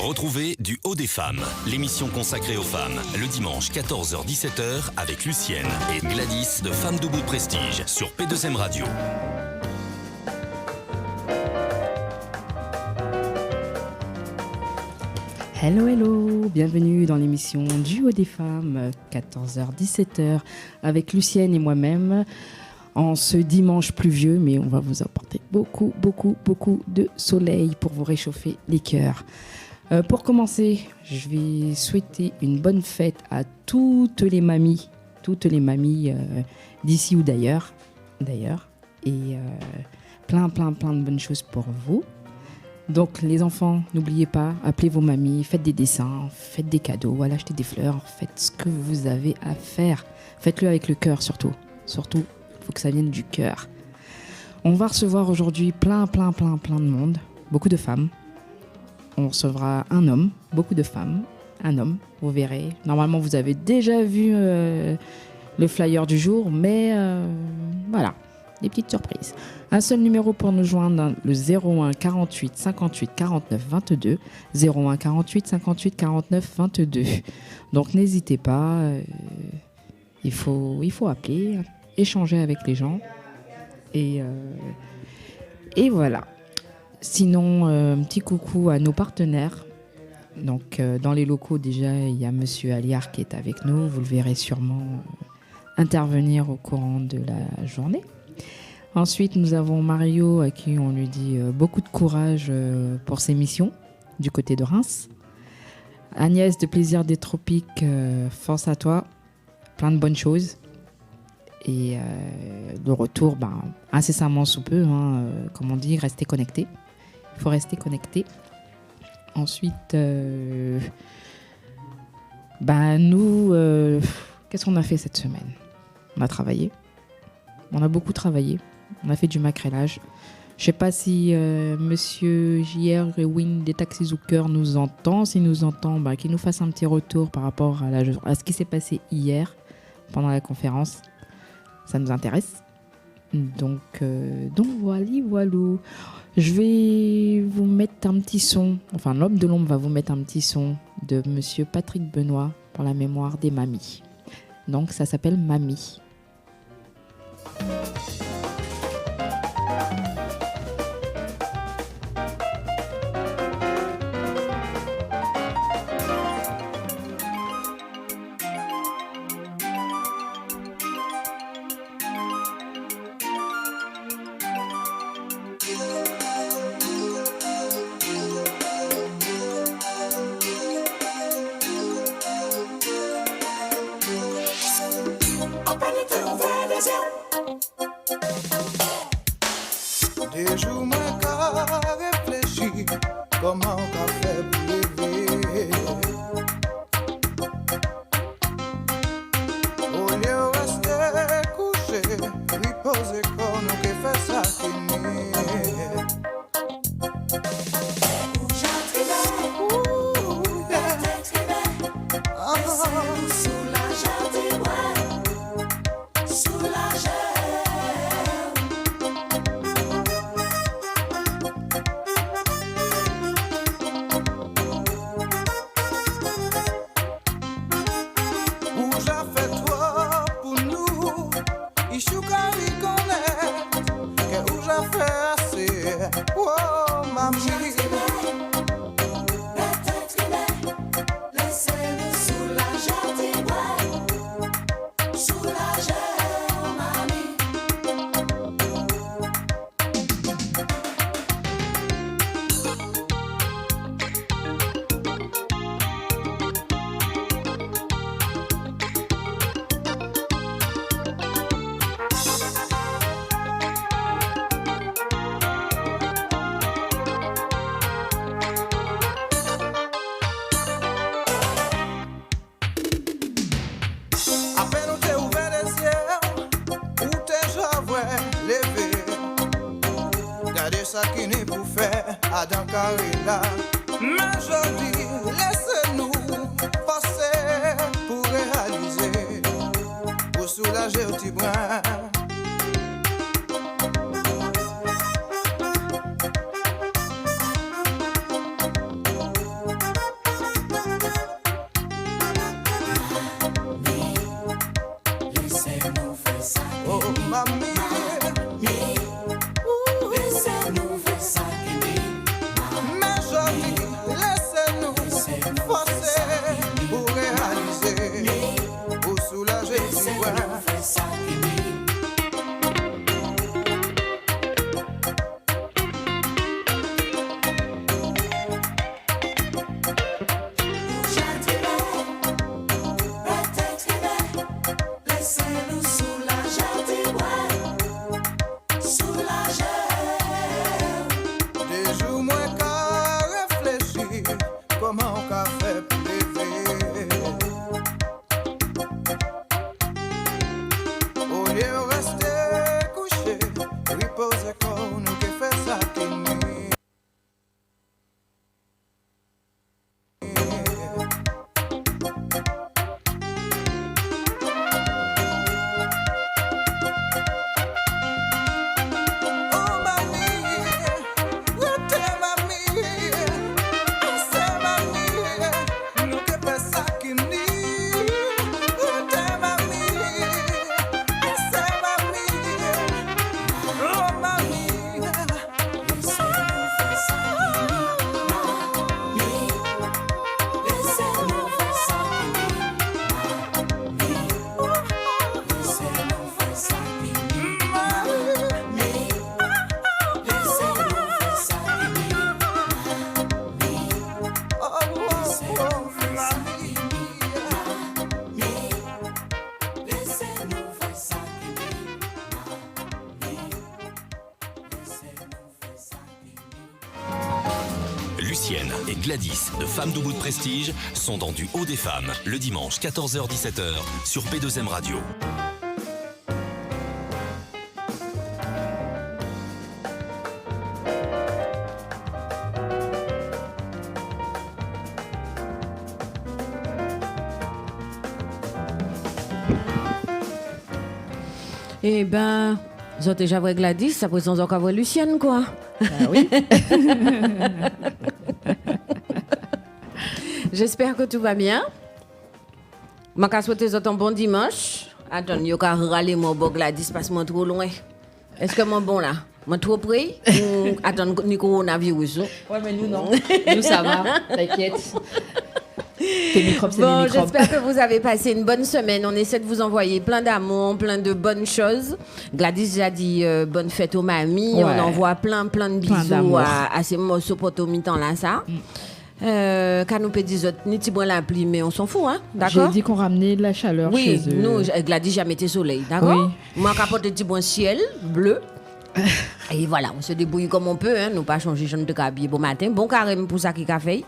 Retrouvez Du Haut des Femmes, l'émission consacrée aux femmes, le dimanche 14h-17h avec Lucienne et Gladys de Femmes Debout de Prestige sur P2M Radio. Hello, hello, bienvenue dans l'émission Du Haut des Femmes, 14h-17h avec Lucienne et moi-même. En ce dimanche pluvieux, mais on va vous apporter beaucoup de soleil pour vous réchauffer les cœurs. Pour commencer, je vais souhaiter une bonne fête à toutes les mamies d'ici ou d'ailleurs, et plein de bonnes choses pour vous. Donc les enfants, n'oubliez pas, appelez vos mamies, faites des dessins, faites des cadeaux, allez acheter des fleurs, faites ce que vous avez à faire. Faites-le avec le cœur surtout, il faut que ça vienne du cœur. On va recevoir aujourd'hui plein de monde, beaucoup de femmes. On recevra un homme, beaucoup de femmes, un homme, vous verrez. Normalement, vous avez déjà vu le flyer du jour, mais voilà, des petites surprises. Un seul numéro pour nous joindre, le 01 48 58 49 22, 01 48 58 49 22. Donc n'hésitez pas, il faut appeler, échanger avec les gens, et voilà. Sinon, un petit coucou à nos partenaires. Donc, dans les locaux, déjà, il y a Monsieur Aliard qui est avec nous. Vous le verrez sûrement intervenir au courant de la journée. Ensuite, nous avons Mario, à qui on lui dit beaucoup de courage pour ses missions du côté de Reims. Agnès de Plaisir des Tropiques, force à toi. Plein de bonnes choses. Et de retour, incessamment sous peu, comme on dit, restez connectés. Il faut rester connecté. Ensuite, nous, qu'est-ce qu'on a fait cette semaine ? On a travaillé. On a beaucoup travaillé. On a fait du macrélage. Je ne sais pas si Monsieur J.R. Rewin des Taxis Zucker nous entend. S'il nous entend, qu'il nous fasse un petit retour par rapport à ce qui s'est passé hier pendant la conférence. Ça nous intéresse. Donc voilà. Je vais vous mettre un petit son. Enfin, l'homme de l'ombre va vous mettre un petit son de Monsieur Patrick Benoît pour la mémoire des mamies. Donc ça s'appelle Mamie. Des jours moins qu'à réfléchir comment on fait pour lever. Au lieu de rester couché, reposer comme nous qui fait ça finir. Ça qui n'est pour faire à Dankarila. Mais je dis, laissez-nous passer pour réaliser, pour soulager au petit brin. Laissez-nous faire ça qui Mais joli, laissez-nous forcer pour réaliser, pour soulager le Laissez-nous faire ça qui laissez-nous soulager, soulager. Des jours moins qu'à réfléchir, comment on qu'a fait pour lever. Au lieu de rester couché, reposer comme nous qui fait ça qui nuit. Oh mamie, rete mamie, c'est mamie, nous qui fait ça qui nuit. Rete mamie, c'est mamie, oh mamie. Laissez-nous faire ça laissez-nous faire ça laissez-nous faire ça laissez-nous faire ça laissez-nous faire ça Lucienne et Gladys de Femmes Debout de Prestige sont dans Du Haut des Femmes le dimanche 14h-17h sur P2M Radio. Eh ben, ils ont déjà vu Gladys, après ils ont encore vu Lucienne, quoi. Ah oui. J'espère que tout va bien. Je vais souhaiter un bon dimanche. Attends, je vais râler mon beau Gladys parce que je suis trop loin. Est-ce que je suis bon là? Je suis trop près? Ou attends, le coronavirus? Ouais, mais nous, non. Nous, ça va. T'inquiète. Tes microbes, c'est Bon, mes microbes. j'espère que vous avez passé une bonne semaine. On essaie de vous envoyer plein d'amour, plein de bonnes choses. Gladys a dit bonne fête aux mamies. Ouais. On envoie plein de Plein bisous d'amour. à ces morceaux potomitants là, ça. Quand nous peut dire ni tibouin la pluie, mais on s'en fout, hein? J'ai D'accord? dit qu'on ramenait de la chaleur Oui, chez eux. nous, Gladys, jamais été soleil, d'accord? Oui. Moi, capote petit bon ciel, bleu. Et voilà, on se débrouille comme on peut, hein, nous pas changer, je ne te habiller bon matin. Bon carême pour ça qui a fait.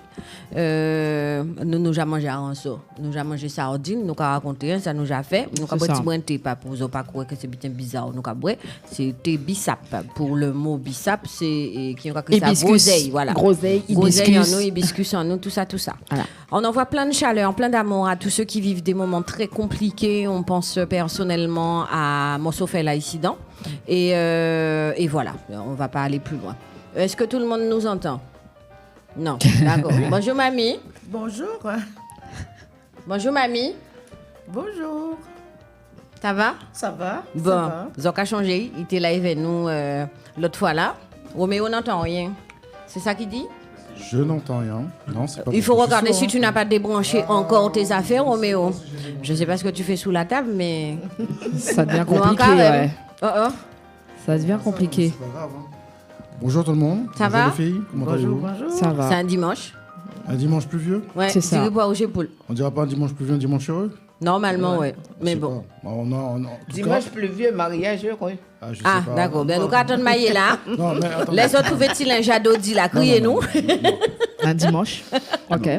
Nous avons mangé à Rançon. Nous avons mangé sardine, nous avons raconté, ça nous a fait. Nous avons C'est ça. petit bon thé, pas pour vous pas croire que c'est bien bizarre. Nous avons boire, c'est thé bissap. Pour le mot bissap, c'est qui a que ça groseille, voilà. Groseille, Groseille en hibiscus. nous, hibiscus en nous, tout ça. Voilà. On envoie plein de chaleur, plein d'amour à tous ceux qui vivent des moments très compliqués. On pense personnellement à Mossofel Incident. Et voilà, on va pas aller plus loin. Est-ce que tout le monde nous entend? Non, d'accord. Bonjour mamie. Bonjour. Bonjour mamie. Bonjour. Ça va? Ça va? Bon, Ça va? Zoc a changé. Il était là avec nous l'autre fois là. Roméo n'entend rien. C'est ça qu'il dit? Je n'entends rien. Non, c'est pas Il faut possible. regarder Je suis si tu sourd, n'as pas débranché encore tes affaires, Roméo. Je sais pas ce que tu fais sous la table, mais... Ça devient Nous, en compliqué, carême. ouais. Oh, oh. Ça devient hein. compliqué. C'est pas grave, hein. Bonjour tout le monde. Ça Bonjour va les filles. Comment Bonjour, allez-vous bonjour. Ça va. C'est un dimanche. Un dimanche pluvieux. Ouais, C'est ça. tu veux boire au Gépoul. On dira pas un dimanche pluvieux, un dimanche heureux. Normalement, ouais. Je Mais sais bon. pas. En tout Dimanche cas, pluvieux, mariage heureux. je sais Ah, pas. d'accord. Ben, nous, quand on maille là, Non, mais attends. les autres trouvaient-ils un jadot dit là, criez-nous. Un dimanche. Ok.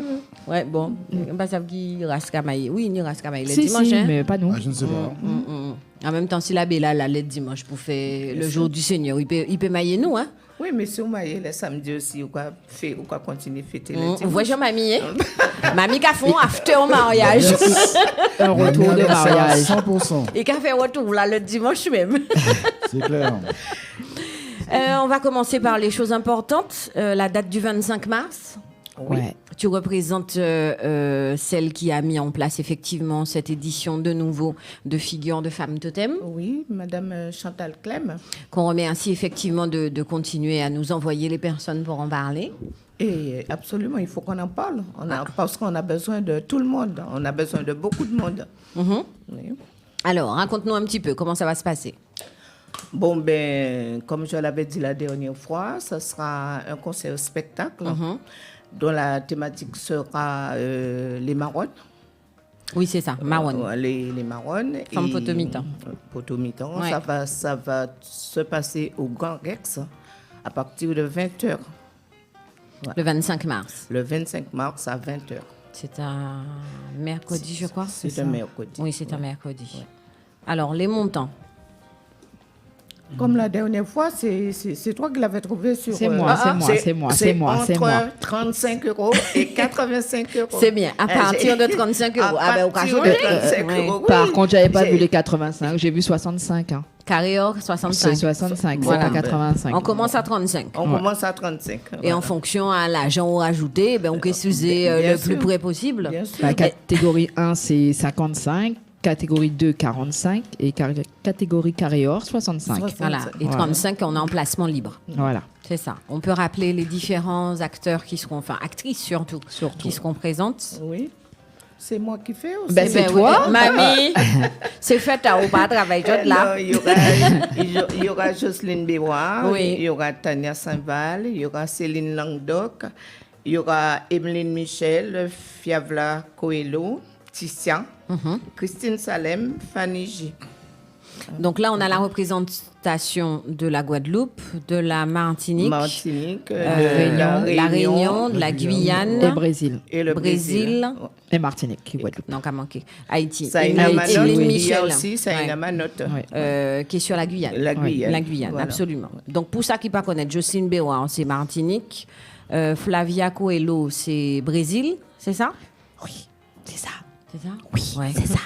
Ouais, bon. Pas ça qui rasca maille. Oui, ni rasca maille. Le Si, dimanche, si, hein. mais pas nous. Ah, je ne sais pas. En même temps, si la belle là, le dimanche, pour faire le jour du Seigneur, il peut mailler nous, hein. Oui, mais si vous mariez le samedi aussi, ou quoi continuer à fêter le dimanche. Voyez mamie, hein. Mamie qui a fait un after au mariage. Un retour de mariage. 100%. Et qui a fait un retour là le dimanche même. C'est clair. On va commencer par les choses importantes. La date du 25 mars. Oui. Ouais. Tu représentes celle qui a mis en place effectivement cette édition de nouveau de figures de femmes totem, Oui, Madame Chantal Clem. qu'on remercie effectivement de continuer à nous envoyer les personnes pour en parler. Et absolument, il faut qu'on en parle. Parce qu'on a besoin de tout le monde. On a besoin de beaucoup de monde. Mhm. Oui. Alors, raconte-nous un petit peu comment ça va se passer. Bon, ben, comme je l'avais dit la dernière fois, ce sera un concert-spectacle dont la thématique sera les marronnes. Oui, c'est ça, Marwan. Les marronnes. Femme et- potomitan. Potomitan. Ouais. Ça va se passer au Grand Rex à partir de 20h. Le 25 mars. Le 25 mars à 20h. C'est un mercredi, je crois. C'est ça un mercredi. Oui, c'est un mercredi. Alors, les montants. Comme la dernière fois, c'est toi qui l'avais trouvé sur... C'est moi, c'est moi. Entre 35 € et 85 €. C'est bien, à partir de 35 euros. Ah ben, au cas partir où, de 35 oui. €, oui. Par contre, j'avais pas J'ai- vu les 85, j'ai vu 65. Hein. Carrière, C'est 65. 65, c'est Voilà. pas 85. On commence à 35. On commence à 35. Et voilà. en fonction à l'argent rajouté, ben, on peut s'user Bien le sûr. plus près possible. Bien sûr. La catégorie 1, c'est 55. Catégorie 2, 45. Et catégorie carré-or, 65. Voilà. Et 35, on est en placement libre. Voilà. C'est ça. On peut rappeler les différents acteurs qui seront, enfin actrices surtout, qui seront présentes. Oui. C'est moi qui fais aussi. Ben, c'est Ben toi. oui. Mamie, c'est fait à ou pas travailler là. Alors, il y aura Jocelyne Béroir, Oui. il y aura Tania Saint-Val, il y aura Céline Languedoc, il y aura Emeline Michel, Fiavla Coelho, Ticia, Christine Salem, Fanny J. Donc là, on a la représentation de la Guadeloupe, de la Martinique, Martinique, la Réunion, de la Et Guyane, Brésil. et le Brésil. Ouais. Et Martinique, Guadeloupe. non, qu'à manquer, Haïti, Saïna Haïti, Manotte, Emeline il y a Michel, aussi Saïna Ouais. Manotte. Ouais. Qui est sur la Guyane. La Guyane. La Guyane, Voilà. absolument. Donc pour ça qui pas connaître, Jocelyne Béroir, c'est Martinique, Flavia Coelho, c'est Brésil, c'est ça? Oui, c'est ça. C'est ça? Oui, c'est ça.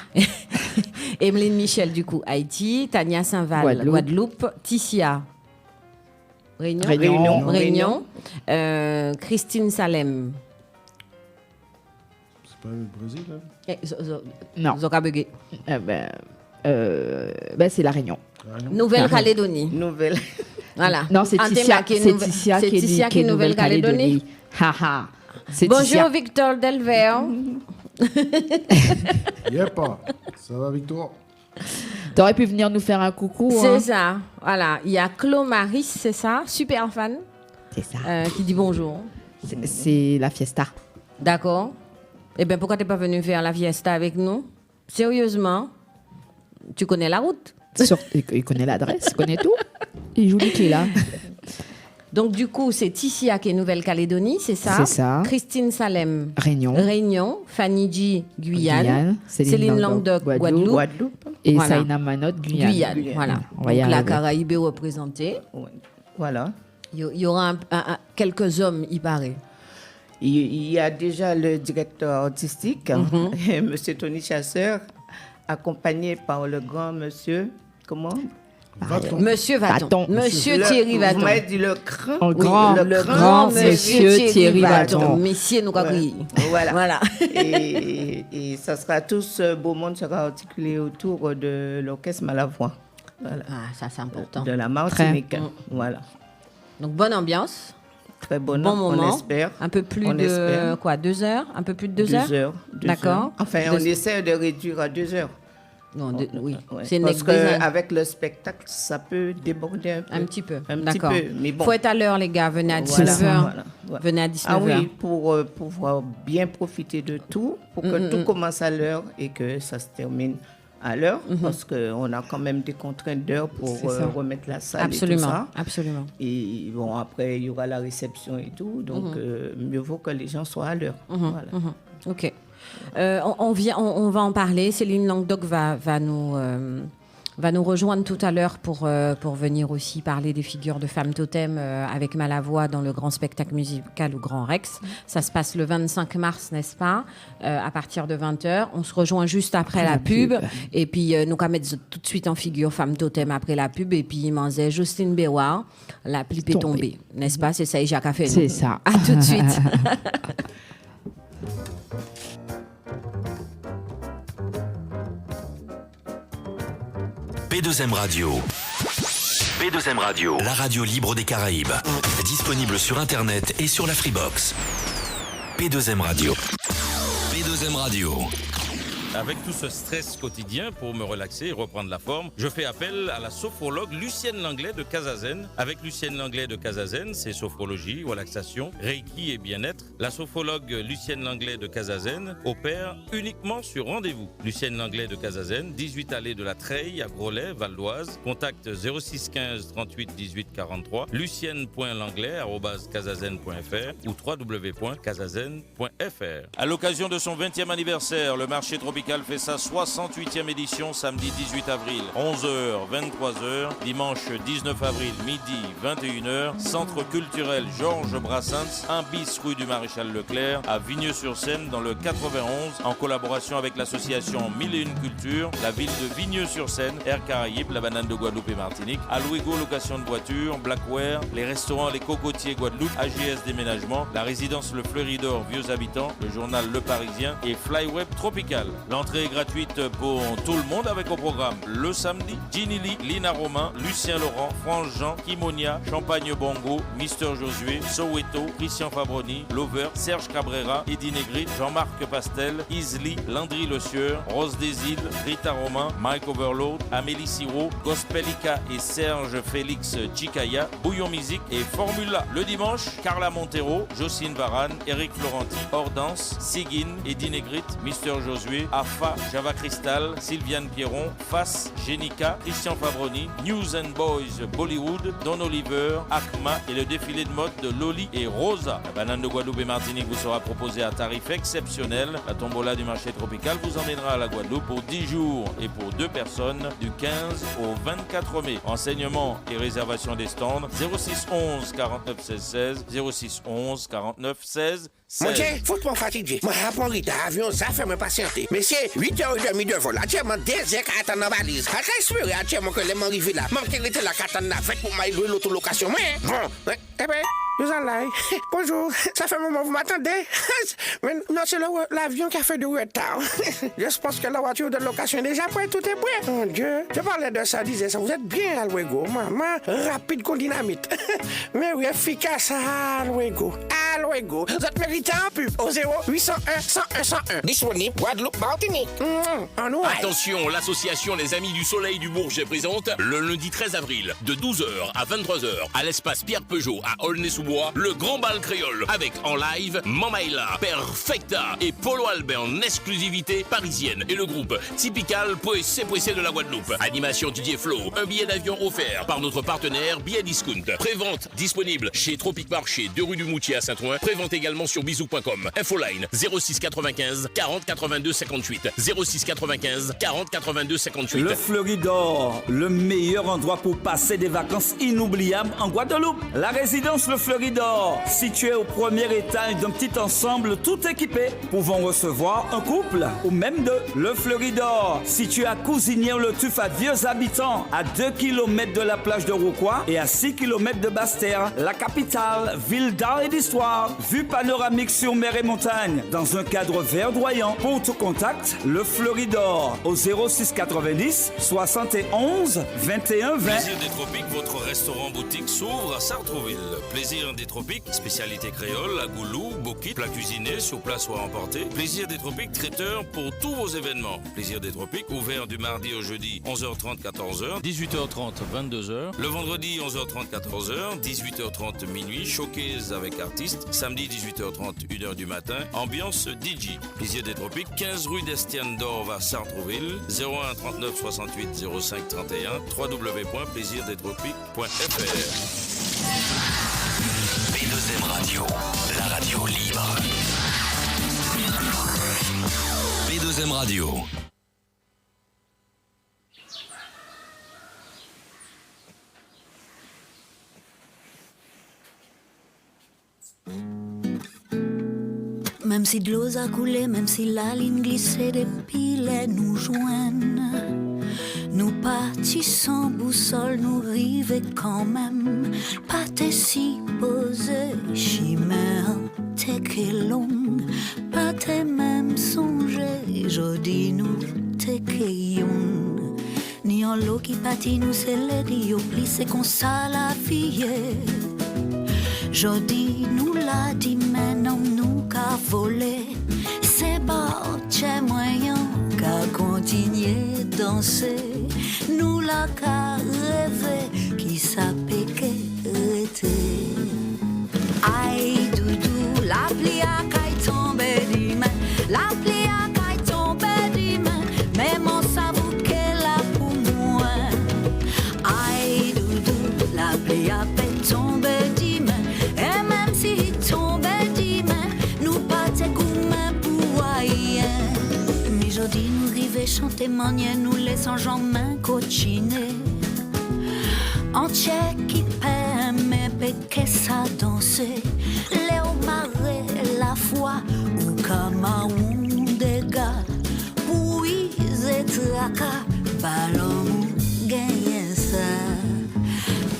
Emeline Michel, du coup, Haïti. Tania Saint-Val, Guadeloupe. Ticia, Réunion. Réunion. Christine Salem. C'est pas le Brésil, là Non. Zoka Begué. C'est la Réunion. Nouvelle-Calédonie. Nouvelle. Voilà. Non, c'est Antema Ticia, qui est c'est Nouvel- Ticia c'est qui Ticia est qui est Nouvelle-Calédonie. Haha. C'est Bonjour Ticia. Victor Delver. Yep. Ça va, Victor? T'aurais pu venir nous faire un coucou. C'est Hein. ça. Voilà. Il y a Claude Maris, c'est ça, super fan, C'est ça. qui dit bonjour. C'est la fiesta. D'accord. Eh bien, pourquoi t'es pas venu faire la fiesta avec nous? Sérieusement, tu connais la route. Il connaît l'adresse, il connaît tout. Il joue les clés là. Donc, du coup, c'est Ticia qui est Nouvelle-Calédonie, c'est ça? C'est ça. Christine Salem, Réunion. Réunion. Fanny G, Guyane. Céline Languedoc, Guadeloupe. Guadeloupe. Et Voilà. Saïna Manotte, Guyane. Guyane, voilà. On va y Donc, la arriver. Caraïbe est représentée. Ouais. Voilà. Il y aura quelques hommes, il paraît. Il y a déjà le directeur artistique, Monsieur Tony Chasseur, accompagné par le grand monsieur, comment? Va-t'en. Monsieur Vaton. Vaton. Monsieur Thierry Vous Vaton. m'avez dit le grand. Oh, grand, le grand monsieur Thierry Vaton. Messieurs, nous Ouais. Voilà. Voilà. Et ça sera tout ce beau monde sera articulé autour de l'orchestre Malavoie. Voilà. Ah, ça, c'est important. De la Martinique. Très. Voilà. Donc, bonne ambiance. Très bonne. Bon moment. On espère. Un peu plus On de espère. quoi, 2 heures? Un peu plus de 2 heures? 2 D'accord. heures. Enfin, on essaie de réduire à 2 heures. Non, oui. Ouais. C'est Parce nec besoin. qu'avec le spectacle, ça peut déborder un peu. Un petit peu. Un petit D'accord. peu, mais bon. Faut être à l'heure, les gars. Venez à Voilà, 19h. voilà, voilà. Venez à 19h. Ah oui, pour pouvoir bien profiter de tout, pour que tout commence à l'heure et que ça se termine à l'heure, parce qu'on a quand même des contraintes d'heure pour C'est ça. remettre la salle et tout Absolument. ça. Absolument. Et bon, après, il y aura la réception et tout, donc mieux vaut que les gens soient à l'heure. Voilà. Ok. On va en parler. Céline Languedoc va nous rejoindre tout à l'heure pour venir aussi parler des figures de femmes totem avec Malavoie dans le grand spectacle musical au Grand Rex. Ça se passe le 25 mars, n'est-ce pas, à partir de 20h. On se rejoint juste après la pub. Et puis, nous allons mettre tout de suite en figure femme totem après la pub. Et puis, il m'en disait Jocelyne Béroir, la plipe est tombée. N'est-ce pas? C'est ça, et Jacques a fait. C'est ça. À tout de suite. P2M Radio. P2M Radio, la radio libre des Caraïbes. Disponible sur Internet et sur la Freebox. P2M Radio. P2M Radio. Avec tout ce stress quotidien, pour me relaxer et reprendre la forme, je fais appel à la sophrologue Lucienne Langlais de Casazen. Avec Lucienne Langlais de Casazen, c'est sophrologie, relaxation, reiki et bien-être. La sophrologue Lucienne Langlais de Casazen opère uniquement sur rendez-vous. Lucienne Langlais de Casazen, 18 allée de la Treille à Groslay, Val d'Oise. Contact 06 15 38 18 43, lucienne.langlais@casazen.fr ou www.casazen.fr. À l'occasion de son 20e anniversaire, le marché tropical fait sa 68e édition samedi 18 avril, 11h, 23h, dimanche 19 avril, midi, 21h, Centre culturel Georges Brassens, 1 bis rue du Maréchal Leclerc, à Vigneux-sur-Seine, dans le 91, en collaboration avec l'association 1001 Culture, la ville de Vigneux-sur-Seine, Air Caraïbes, la Banane de Guadeloupe et Martinique, Alouigo Location de voitures, Blackware, les restaurants Les Cocotiers Guadeloupe, AGS Déménagement, la résidence Le Fleuridor Vieux Habitants, le journal Le Parisien et Flyweb Tropical. L'entrée est gratuite pour tout le monde avec au programme le samedi Ginny Lee, Lina Romain, Lucien Laurent, France Jean, Kimonia, Champagne Bongo, Mister Josué, Soweto, Christian Fabroni, Lover, Serge Cabrera, Eddie Negrit, Jean-Marc Pastel, Isli, Landry Le Sieur, Rose des Îles, Rita Romain, Mike Overload, Amélie Siro, Gospelica et Serge Félix Chicaya, Bouillon Musique et Formula. Le dimanche, Carla Montero, Jocelyne Varane, Eric Florenti, Ordance, Sigyn, Eddie Negrit, Mister Josué, Afa, Java Crystal, Sylviane Pierron, Fass, Jenica, Christian Fabroni, News and Boys Bollywood, Don Oliver, Akma et le défilé de mode de Loli et Rosa. La banane de Guadeloupe et Martinique vous sera proposée à tarif exceptionnel. La tombola du marché tropical vous emmènera à la Guadeloupe pour 10 jours et pour 2 personnes du 15 au 24 mai. Renseignements et réservation des stands 06 11 49 16 16, 06 11 49 16 16. Mon Dieu, faut pas fatiguer. Moi, rapport Rita, avion, ça fait me patienter. Mais c'est 8h30 de vol. Actuellement, 2 heures qu'à attendre dans la valise. À espérer actuellement que les gens arrivent là. Même qu'elle était là, qu'à attendre là, faites pour m'aller louer l'autolocation. Mais, bon, eh ben, nous allons là. Bonjour, ça fait un moment, vous m'attendez? Mais non, c'est l'avion qui a fait du retard. Je pense que la voiture de location est déjà prête, tout est prêt. Mon Dieu, je parlais de ça, disais ça. Vous êtes bien, Alwego, maman. Rapide comme dynamite. Mais oui, efficace, Alwego. Alwego, vous êtes mérité en pub au 0801 101 101. Disponible, Guadeloupe, Martinique. Attention, l'association Les Amis du Soleil du Bourget présente le lundi 13 avril de 12h à 23h à l'espace Pierre Peugeot à Aulnay-sous-Bois, le grand bal créole avec en live Mamaïla, Perfecta et Polo Albert en exclusivité parisienne et le groupe Typical Poessé de la Guadeloupe. Animation Didier Flo, un billet d'avion offert par notre partenaire Billet Discount. Prévente disponible chez Tropic Marché 2 rue du Moutier à Saint-Ouen. Prévente également sur bisou.com. Infoline 06 95 40 82 58. 06 95 40 82 58. Le Fleuridor, le meilleur endroit pour passer des vacances inoubliables en Guadeloupe. La résidence Le Fleuridor, située au premier étage d'un petit ensemble tout équipé, pouvant recevoir un couple ou même deux. Le Fleuridor, situé à Cousinière-le-Tuf à Vieux Habitants, à 2 km de la plage de Rouquois et à 6 km de Basse-Terre, la capitale, ville d'art et d'histoire, vue panoramique sur mer et montagne, dans un cadre verdoyant. Pour tout contact, Le Fleuridor au 06 90 71 21 20. Plaisir des Tropiques, votre restaurant-boutique s'ouvre à Sartrouville. Plaisir des Tropiques, spécialité créole, à goulou, bokit, plat cuisiné, sur place ou à emporter. Plaisir des Tropiques, traiteur pour tous vos événements. Plaisir des Tropiques, ouvert du mardi au jeudi, 11h30, 14h, 18h30, 22h. Le vendredi, 11h30, 14h, 18h30, minuit, showcase avec artistes. Samedi, 18h30, 1h du matin, ambiance DJ. Plaisir des Tropiques, 15 rue d'Estienne d'Orve à Sartrouville, 01 39 68 05 31, www.plaisirdetropiques.fr. P2M Radio, la radio libre. P2M Radio. Même si de l'eau a coulé, même si la ligne glissait des pilets nous joignent, nous partis sans boussole, nous rivaient quand même. Pas t'es si posé, chimère, t'es que long, pas t'es même songé, jodi nous t'es que young. Ni yon l'eau qui pâtit nous c'est l'aide, yo pli c'est qu'on ça la vie. Jodi nous l'a dit maintenant nous qu'a volé. C'est bon, j'ai moyen qu'a continuer danser. Nous la qu'a rêvé qui s'appelle été. Aïe doudou, la pli a caille tombé demain. La pli a caille tombé demain. Mais mon savou qu'elle a pour moi. Aïe doudou, la pli a fait tomber demain. Et même si tombait demain, nous pas te gourmand pour rien. Mais jodi nous rive chanter manier, nous laissons en main cochiner. Entier qui permet que ça danse. Léo Marais, la foi, ou Kamaoun des gars. Puis et traka, ballon, gagne ça.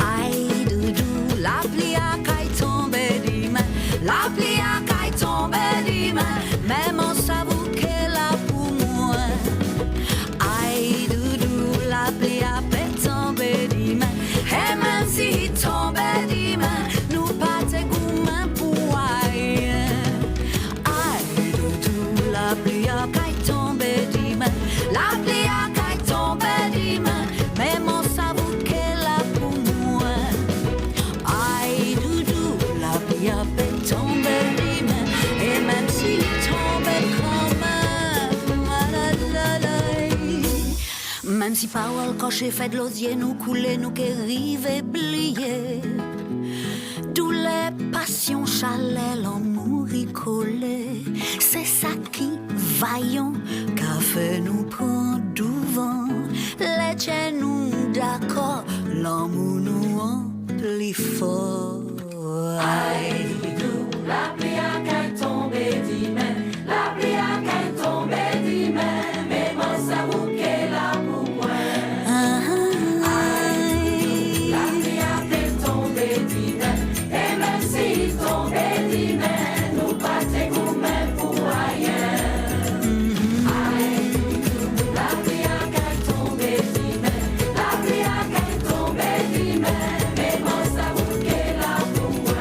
Aïe doudou, la pli a caille tombé demain. La pli a caille tombé demain. Même on s'avoue qu'elle a pour moi. Aïe doudou, la pli a fait tomber demain. Et même si tombait demain, nous pas te gourmand pour rien. Aïe doudou, la pli a caille tombé demain. La pli a caille tombé demain. Mais mon savou qu'elle a pour moi. Aïe doudou, la pli a fait tomber demain. Et même si tombait quand même, même si parole coché fait de l'osier nous couler, nous guérir et plier. D'où les passions chalelles en mourir collées. C'est ça qui vaillant qu'a fait nous prendre devant. Les tiens nous d'accord, l'amour nous en plus fort. Aïe doudou, la pli a qu'à tomber demain. La pli a qu'à tomber demain. Mais mon savou qu'elle a pour moi. Aïe, la pli a fait tomber demain. Et même si tombait demain, nous pas te gourmand pour rien. Aïe, la pli a qu'à tomber demain. La pli a qu'à tomber demain. Mais mon savou qu'elle a pour moi.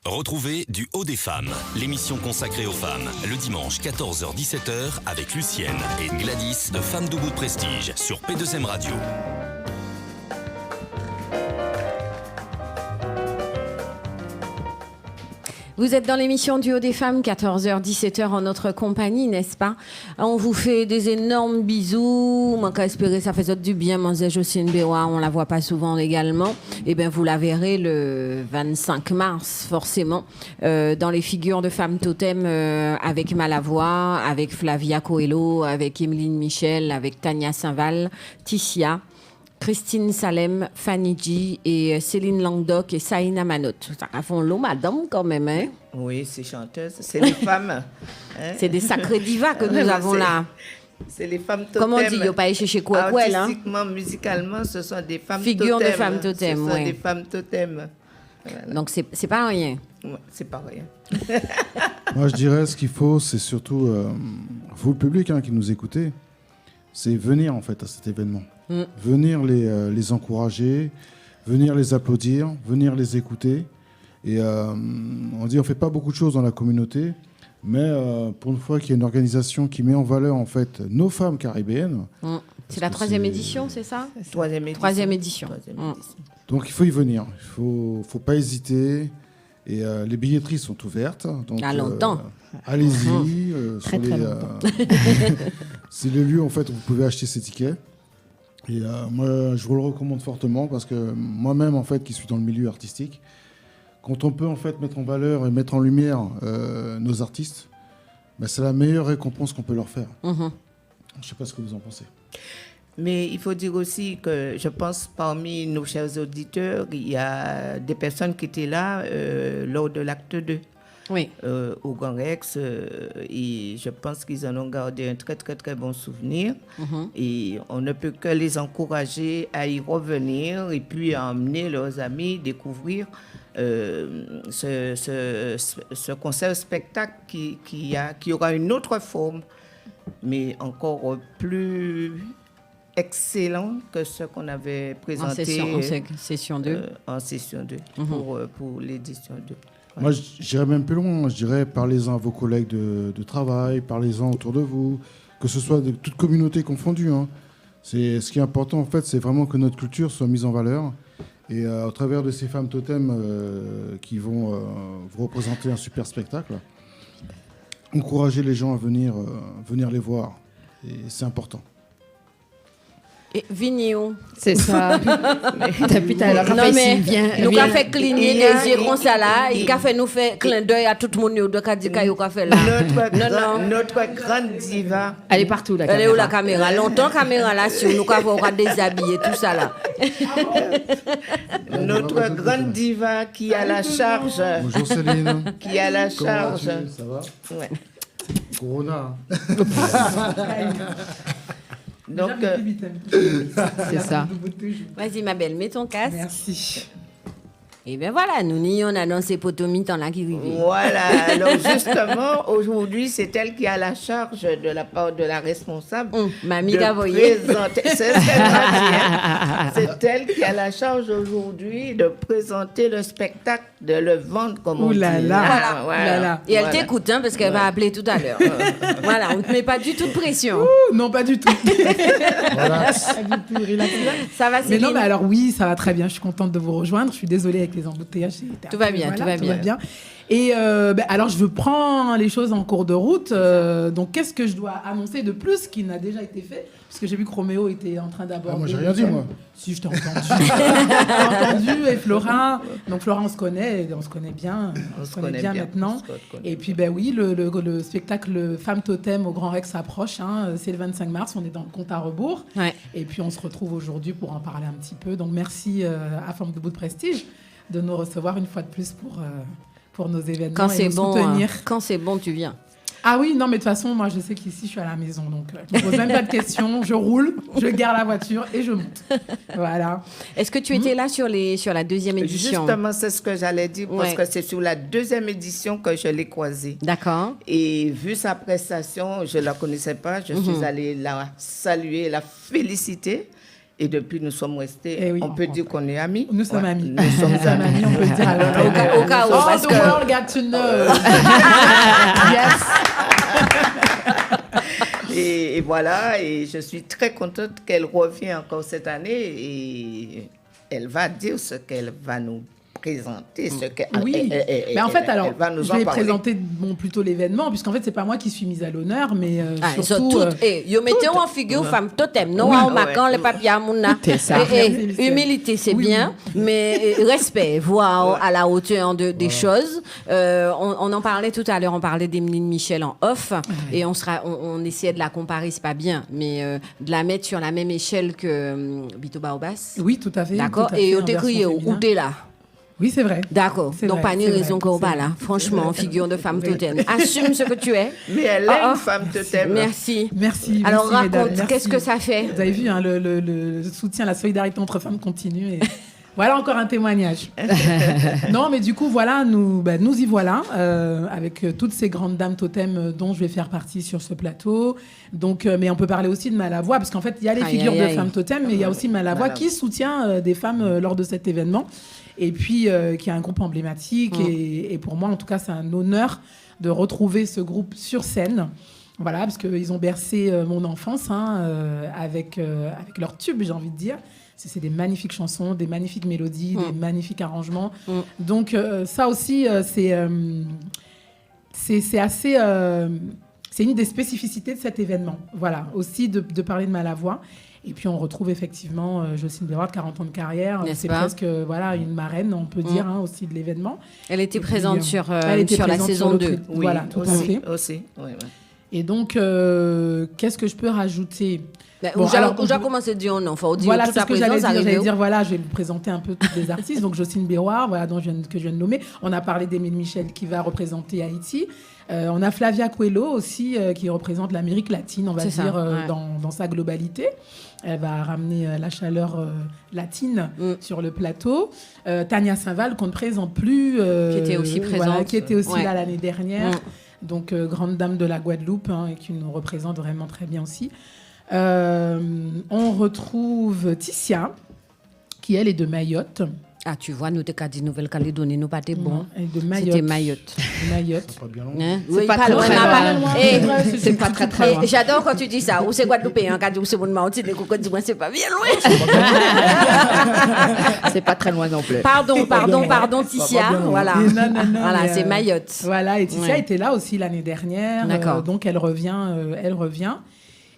Retrouvez Du Haut des Femmes, l'émission consacrée aux femmes, le dimanche 14h-17h avec Lucienne et Gladys de Femmes Debout de Prestige sur P2M Radio. Vous êtes dans l'émission du Haut des Femmes, 14h-17h en notre compagnie, n'est-ce pas? On vous fait des énormes bisous. Moi, qu'à espérer, ça fait du bien. Moi, c'est Jocelyne Bérois, on la voit pas souvent également. Eh bien, vous la verrez le 25 mars, forcément, dans les figures de femmes totem avec Malavoie, avec Flavia Coelho, avec Emeline Michel, avec Tania Saint-Val, Ticia, Christine Salem, Fanny G et Céline Langdoc et Saïna Manot. Ça font l'eau, madame, quand même, hein? Oui, c'est chanteuse. C'est les femmes. Hein? C'est des sacrés divas que nous avons là. C'est les femmes totem. Comment on dit, il n'y a pas chez quoi, hein? Artistiquement, musicalement, ce sont des femmes figures totem. De femmes totem, ce sont des femmes totem. Voilà. Donc, c'est pas rien. Ouais, c'est pas rien. Moi, je dirais, ce qu'il faut, c'est surtout, vous, le public qui nous écoutez, c'est venir, en fait, à cet événement. Venir les encourager, venir les applaudir, venir les écouter. Et on dit on fait pas beaucoup de choses dans la communauté, mais pour une fois qu'il y a une organisation qui met en valeur en fait nos femmes caribéennes. C'est la troisième édition, c'est ça? Troisième édition. Troisième édition. Donc il faut y venir, il faut pas hésiter. Et les billetteries sont ouvertes. Donc, À longtemps. Allez-y. Très, très longtemps. C'est le lieu en fait où vous pouvez acheter ces tickets. Et moi, je vous le recommande fortement parce que moi-même, en fait, qui suis dans le milieu artistique, quand on peut en fait mettre en valeur et mettre en lumière nos artistes, ben, c'est la meilleure récompense qu'on peut leur faire. Je ne sais pas ce que vous en pensez. Mais il faut dire aussi que je pense parmi nos chers auditeurs, il y a des personnes qui étaient là lors de l'acte 2 au Grand Rex. Et je pense qu'ils en ont gardé un très, très, très bon souvenir. Et on ne peut que les encourager à y revenir et puis à emmener leurs amis découvrir ce concert-spectacle qui aura une autre forme, mais encore plus excellent que ce qu'on avait présenté en session 2. En session 2 pour l'édition 2. Ouais. Moi, j'irais même plus loin. Je dirais, parlez-en à vos collègues de travail, parlez-en autour de vous, que ce soit de toute communauté confondue. Hein. Ce qui est important, en fait, c'est vraiment que notre culture soit mise en valeur. Et au travers de ces femmes totems qui vont vous représenter un super spectacle, encourager les gens à venir les voir. Et c'est important. Et Vignon. C'est ça. Depuis tout à l'heure, non, mais nous avons fait cligner les yeux comme ça là. Il a fait nous faire clin d'œil à tout le monde de Kadika. Notre grande diva. Elle est partout, la caméra. Elle est où la caméra? Longtemps, caméra là, sur nous avons déshabillé, tout ça là. Notre grande diva qui a la charge. Bonjour Céline. Qui a la charge. Ça va? Ouais. Corona. Donc, c'est ça. Vas-y, ma belle, mets ton casque. Merci. Et bien voilà, nous n'y on a dans ces potomites là qui vivent. Voilà, alors justement, aujourd'hui, c'est elle qui a la charge de la part de la responsable. Mamie Gavoyer. C'est elle qui a la charge aujourd'hui de présenter le spectacle, de le vendre comme on dit. Voilà. Et elle t'écoute, hein, parce qu'elle va appeler tout à l'heure. Voilà, on ne te met pas du tout de pression. Non, pas du tout. Voilà. Ça va, Céline? Mais non, mais alors oui, ça va très bien. Je suis contente de vous rejoindre. Je suis désolée avec les embouteillages. Tout va bien, voilà, tout va bien. Et alors, je prends les choses en cours de route. Donc, qu'est-ce que je dois annoncer de plus qui n'a déjà été fait? Parce que j'ai vu que Roméo était en train d'aborder. Moi, j'ai rien dit, moi. Si, je t'ai entendu. Je t'ai entendu. Et Florin. Donc, Florin, on se connaît bien. On se connaît bien maintenant. Et puis, ben oui, le spectacle Femmes Totem au Grand Rex s'approche. Hein. C'est le 25 mars. On est dans le compte à rebours. Ouais. Et puis, on se retrouve aujourd'hui pour en parler un petit peu. Donc, merci à Femmes Debout de Prestige de nous recevoir une fois de plus pour nos événements. Quand c'est bon, soutenir. Quand c'est bon, tu viens. Ah oui, non, mais de toute façon, moi, je sais qu'ici, je suis à la maison. Donc, je ne pose même pas de questions. Je roule, je garde la voiture et je monte. Voilà. Est-ce que tu étais là sur la deuxième édition? Justement, c'est ce que j'allais dire, parce que c'est sur la deuxième édition que je l'ai croisée. D'accord. Et vu sa prestation, je ne la connaissais pas. Je suis allée la saluer, la féliciter. Et depuis, nous sommes restés. Oui, on peut dire qu'on est amis. Nous sommes amis. Nous sommes amis, on peut dire. Au cas où. All the world got to know. Yes. Et voilà, et je suis très contente qu'elle revienne encore cette année et elle va dire ce qu'elle va nous présenter. Oui, mais en fait, alors, je vais présenter plutôt l'événement, puisqu'en fait, c'est pas moi qui suis mise à l'honneur, mais surtout... Yo mettez en figure Femme Totem, non, on marquant les papiers à Mouna. Humilité, c'est bien, mais respect, voir à la hauteur des choses. On en parlait tout à l'heure, on parlait d'Emeline Michel en off, et on essayait de la comparer, c'est pas bien, mais de la mettre sur la même échelle que Bito Baobas. Oui, tout à fait. D'accord, et on t'écrit où t'es là. Oui, c'est vrai. D'accord. Donc, pas ni raison qu'on va là. Franchement, figure de femme totem. Assume ce que tu es. Mais elle est une femme totem. Merci. Merci. Alors, raconte, qu'est-ce que ça fait? Vous avez vu, hein, le soutien, la solidarité entre femmes continue. Et voilà encore un témoignage. Non, mais du coup, voilà, nous y voilà, avec toutes ces grandes dames totems dont je vais faire partie sur ce plateau. Donc, mais on peut parler aussi de Malavoie, parce qu'en fait, il y a les figures de femmes totems, mais il y a aussi Malavoie qui soutient des femmes lors de cet événement. Et puis, qui est un groupe emblématique. Et pour moi, en tout cas, c'est un honneur de retrouver ce groupe sur scène. Voilà, parce qu'ils ont bercé mon enfance avec leurs tubes, j'ai envie de dire. C'est des magnifiques chansons, des magnifiques mélodies, des magnifiques arrangements. Donc ça aussi, c'est assez... c'est une des spécificités de cet événement. Voilà, aussi de parler de Malavoie. Et puis on retrouve effectivement Jocelyne Béroir, 40 ans de carrière. N'est-ce c'est pas presque une marraine, on peut dire, aussi de l'événement. Elle était Et puis, présente sur elle était la présente saison sur 2. Oui, voilà, tout à fait. Aussi. Ouais. Et donc, qu'est-ce que je peux rajouter? Déjà commencé à dire non, voilà, c'est ce que j'allais dire. J'allais dire, voilà, je vais vous présenter un peu tous les artistes. Donc, Jocelyne Béroir, voilà, que je viens de nommer. On a parlé d'Émile Michel qui va représenter Haïti. On a Flavia Coelho aussi, qui représente l'Amérique latine, on va dire, dans sa globalité. Elle va ramener la chaleur latine sur le plateau. Tania Saint-Val, qu'on ne présente plus. Qui était aussi présente. Voilà, qui était aussi là l'année dernière. Donc, grande dame de la Guadeloupe, et qui nous représente vraiment très bien aussi. On retrouve Ticia, qui elle est de Mayotte. Ah, tu vois, nous, t'es dit Nouvelle-Calédonie, nous pas bon. De Mayotte. C'était Mayotte. Mayotte. Pas bien loin. C'est pas très loin. C'est pas très très loin. J'adore quand tu dis ça. Ou c'est Guadeloupéen, quand tu dis c'est mon Martinique, c'est pas bien loin. C'est pas très loin non plus. Pardon, Ticia. Voilà. Voilà, c'est Mayotte. Voilà, et Ticia était là aussi l'année dernière. D'accord. Donc elle revient.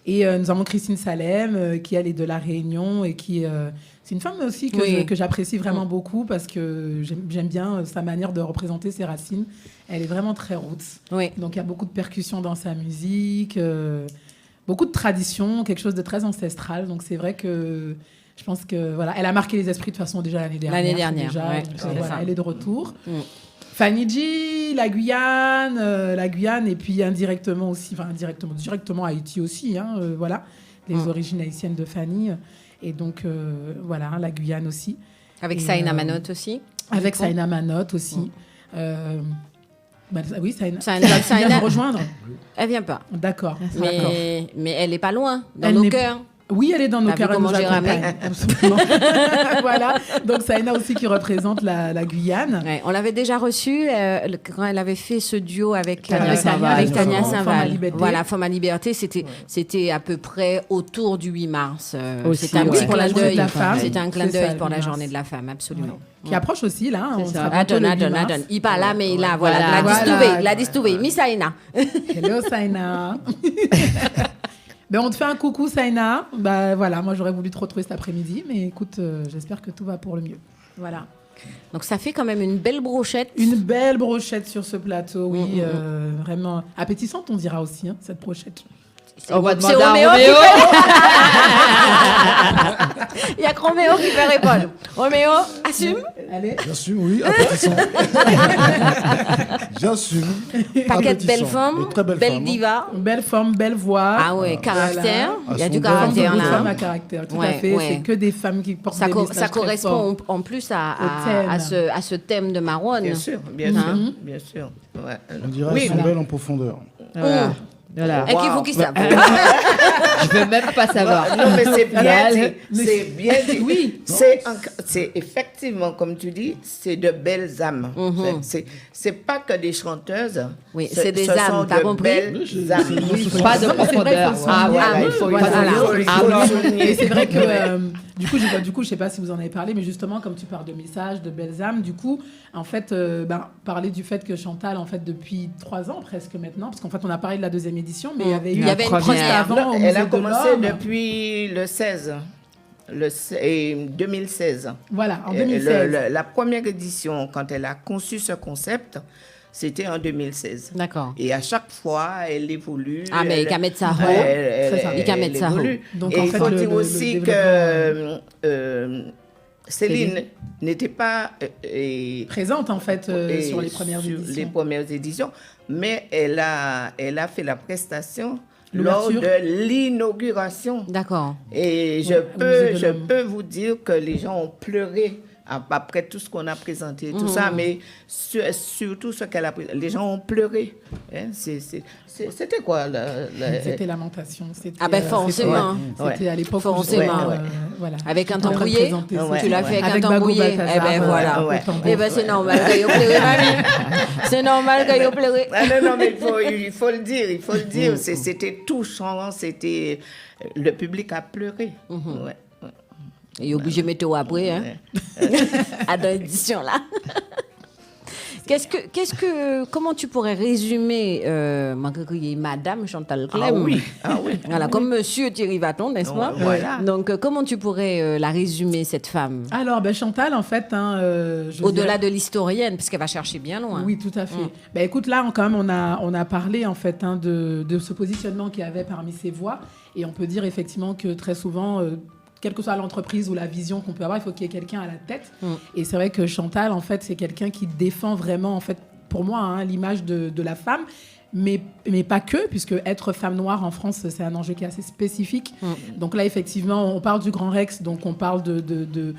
Et nous avons Christine Salem, qui elle est de La Réunion et qui c'est une femme aussi que j'apprécie vraiment beaucoup parce que j'aime bien sa manière de représenter ses racines. Elle est vraiment très roots. Oui. Donc il y a beaucoup de percussions dans sa musique, beaucoup de traditions, quelque chose de très ancestral. Donc c'est vrai que je pense que voilà, elle a marqué les esprits de toute façon déjà l'année dernière. Elle est de retour. Fanny G, la Guyane et puis indirectement aussi, directement Haïti aussi, voilà, les origines haïtiennes de Fanny. Et donc, voilà, la Guyane aussi. Avec Saïna Manotte aussi. Avec Saïna Manotte aussi. Oui, Saïna vient nous rejoindre. Elle vient pas. D'accord. Mais elle n'est pas loin, dans nos cœurs. Oui, elle est dans nos cœurs. Comment j'ai ramené. Absolument. Voilà. Donc, Saïna aussi qui représente la Guyane. Ouais, on l'avait déjà reçue quand elle avait fait ce duo avec Tania Saint-Val. Voilà, Femme à Liberté. C'était à peu près autour du 8 mars. C'était un petit clin d'œil. C'était un clin d'œil pour la journée de la femme, absolument. Qui approche aussi, là. Adon. Il parle là, mais là, voilà. La distouvé. Miss Saïna. Hello, Saïna. On te fait un coucou, Saïna. Voilà, moi j'aurais voulu te retrouver cet après-midi, mais écoute, j'espère que tout va pour le mieux. Voilà. Donc ça fait quand même une belle brochette. Une belle brochette sur ce plateau, oui, vraiment appétissante, on dira aussi, cette brochette. On va demander à Roméo. Il y a que Roméo qui peut répondre. Roméo, assume. Allez. J'assume, oui, appétissant. J'assume. Paquet de belles femmes, belle diva. Belle forme, belle voix. Ah ouais, caractère. Voilà. Il y a du caractère là. Femmes à caractère, tout à fait. C'est que des femmes qui portent des messages ça correspond en plus à ce thème de Marouane. Bien sûr. Ouais. On dirait qu'elles sont belles en profondeur. Voilà. Et qu'il faut qu'ils savent. Je veux même pas savoir. Non, mais c'est bien dit. C'est bien dit. Oui. C'est effectivement, comme tu dis, c'est de belles âmes. C'est pas que des chanteuses. Oui, c'est des âmes, t'as compris? Pas de profondeur. Et c'est vrai que, du coup, je sais pas si vous en avez parlé, mais justement, comme tu parles de messages, de belles âmes, du coup, en fait, parler du fait que Chantal, en fait, depuis 3 ans presque maintenant, parce qu'en fait, on a parlé de la 2e édition, mais il y avait une première avant. Elle a commencé depuis le 16. 2016. Voilà, en 2016. La première édition, quand elle a conçu ce concept, c'était en 2016. D'accord. Et à chaque fois, elle évolue. Ah, mais il can mettre ça. Il can mettre ça. Donc, et il faut dire aussi que Céline n'était pas présente, en fait, sur les premières éditions. Mais elle a fait la prestation lors de l'inauguration. D'accord. Et je peux vous dire que les gens ont pleuré après tout ce qu'on a présenté, tout ça, mais surtout ce qu'elle a présenté. Les gens ont pleuré. Hein, c'était quoi C'était Lamentation. Ah ben forcément. C'était à l'époque forcément. Voilà. Avec un tambouillé. Tu l'as fait avec un Bagou tambouillé. Balthazar, Eh ben voilà. Eh ben c'est normal qu'il y ait pleuré, mamie. C'est normal qu'il y ait pleuré. Non, mais il faut le dire. C'était touchant. C'était le public a pleuré. Ouais. Il est obligé de mettre au après, hein, à dans l'édition là. Comment tu pourrais résumer Madame Chantal Clem? Ah oui. Voilà, comme Monsieur Thierry Vaton, n'est-ce pas? Voilà. Donc, comment tu pourrais la résumer, cette femme? Alors, Chantal, en fait... au-delà de l'historienne, parce qu'elle va chercher bien loin. Oui, tout à fait. Écoute, là, quand même, on a parlé, en fait, de ce positionnement qu'il y avait parmi ces voix. Et on peut dire, effectivement, que très souvent... quelle que soit l'entreprise ou la vision qu'on peut avoir, il faut qu'il y ait quelqu'un à la tête. Et c'est vrai que Chantal, en fait, c'est quelqu'un qui défend vraiment, en fait, pour moi, l'image de la femme, mais pas que, puisque être femme noire en France, c'est un enjeu qui est assez spécifique. Donc là, effectivement, on parle du Grand Rex, donc on parle de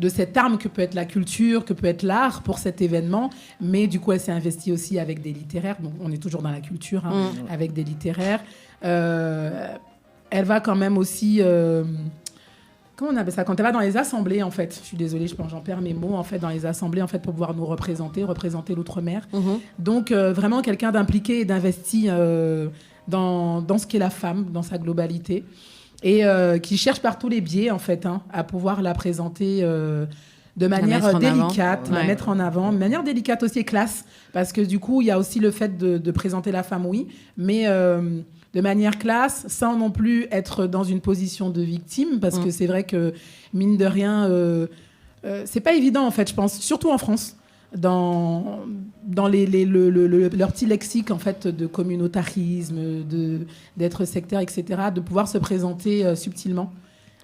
cette arme que peut être la culture, que peut être l'art pour cet événement, mais du coup, elle s'est investie aussi avec des littéraires, donc on est toujours dans la culture, avec des littéraires. Elle va quand même aussi... comment on appelle ça? Quand elle va dans les assemblées, en fait, je suis désolée, j'en perds mes mots, en fait, dans les assemblées, en fait, pour pouvoir nous représenter l'outre-mer. Donc, vraiment quelqu'un d'impliqué et d'investi dans ce qu'est la femme, dans sa globalité, et qui cherche par tous les biais, en fait, à pouvoir la présenter de manière délicate, la mettre en avant, de manière délicate aussi et classe, parce que du coup, il y a aussi le fait de présenter la femme, oui, mais... de manière classe, sans non plus être dans une position de victime, parce que c'est vrai que, mine de rien, c'est pas évident, en fait, je pense, surtout en France, dans leur petit lexique, en fait, de communautarisme, d'être sectaire, etc., de pouvoir se présenter subtilement.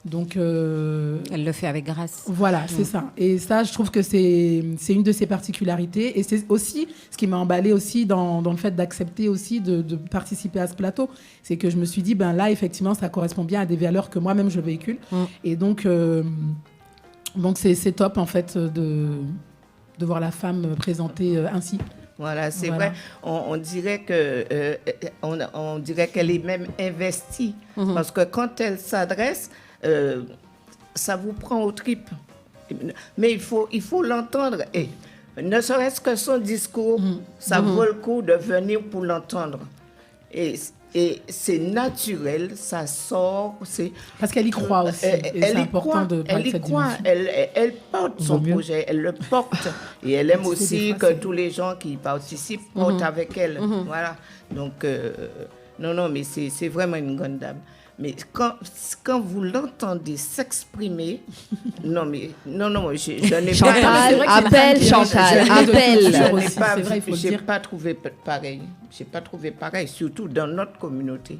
Donc, elle le fait avec grâce. Voilà, c'est ça. Et ça, je trouve que c'est une de ses particularités. Et c'est aussi ce qui m'a emballée aussi dans le fait d'accepter aussi de participer à ce plateau. C'est que je me suis dit, là, effectivement, ça correspond bien à des valeurs que moi-même je véhicule. Et donc c'est top, en fait, de voir la femme présentée ainsi. Voilà, c'est vrai. On dirait que on dirait qu'elle est même investie. Parce que quand elle s'adresse... ça vous prend aux tripes. Mais il faut l'entendre. Et ne serait-ce que son discours, ça vaut le coup de venir pour l'entendre. Et c'est naturel, ça sort. Parce qu'elle y croit aussi. C'est important de parler de cette dimension. Elle porte son projet, elle le porte. Et elle aime aussi que tous les gens qui participent portent avec elle. Voilà. Donc, non, mais c'est vraiment une grande dame. Mais quand vous l'entendez s'exprimer, je n'ai Chantal, appelle Chantal, appelle. J'ai pas trouvé pareil. J'ai pas trouvé pareil, surtout dans notre communauté.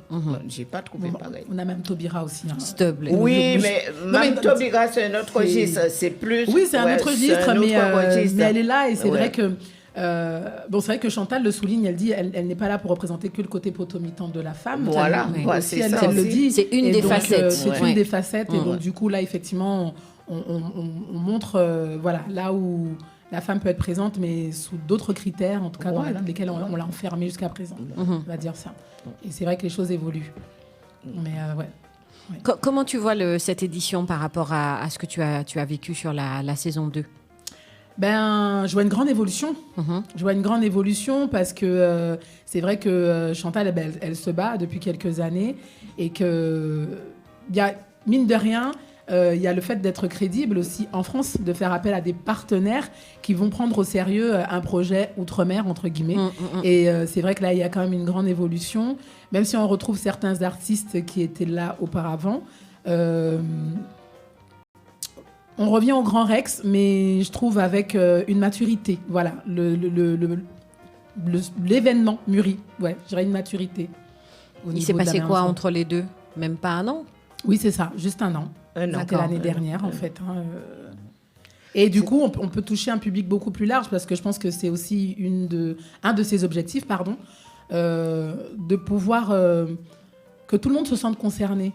J'ai pas trouvé pareil. On a même Taubira aussi. S'il te plaît. Oui, mais même Taubira, c'est un autre registre. C'est plus. Oui, c'est un autre registre, mais elle est là et c'est vrai que. c'est vrai que Chantal le souligne, elle dit elle n'est pas là pour représenter que le côté potomitan de la femme. Voilà, c'est ça. Elle le dit. C'est une des facettes. C'est une des facettes. Et donc, du coup, là, effectivement, on montre là où la femme peut être présente, mais sous d'autres critères, en tout cas, dans lesquels on l'a enfermée jusqu'à présent. On va dire ça. Et c'est vrai que les choses évoluent. Mais Comment tu vois cette édition par rapport à ce que tu as vécu sur la saison 2? Je vois une grande évolution. Je vois une grande évolution parce que c'est vrai que Chantal, elle se bat depuis quelques années et que y a, mine de rien, il y a le fait d'être crédible aussi en France, de faire appel à des partenaires qui vont prendre au sérieux un projet outre-mer, entre guillemets. Et c'est vrai que là, il y a quand même une grande évolution, même si on retrouve certains artistes qui étaient là auparavant. On revient au Grand Rex, mais je trouve avec une maturité. Voilà, l'événement mûrit. Ouais, je dirais une maturité. Il s'est passé quoi entre les deux? Même pas un an? Oui, c'est ça, juste un an. C'était l'année dernière, en fait. Et du coup, on peut toucher un public beaucoup plus large parce que je pense que c'est aussi un de ses objectifs, de pouvoir que tout le monde se sente concerné.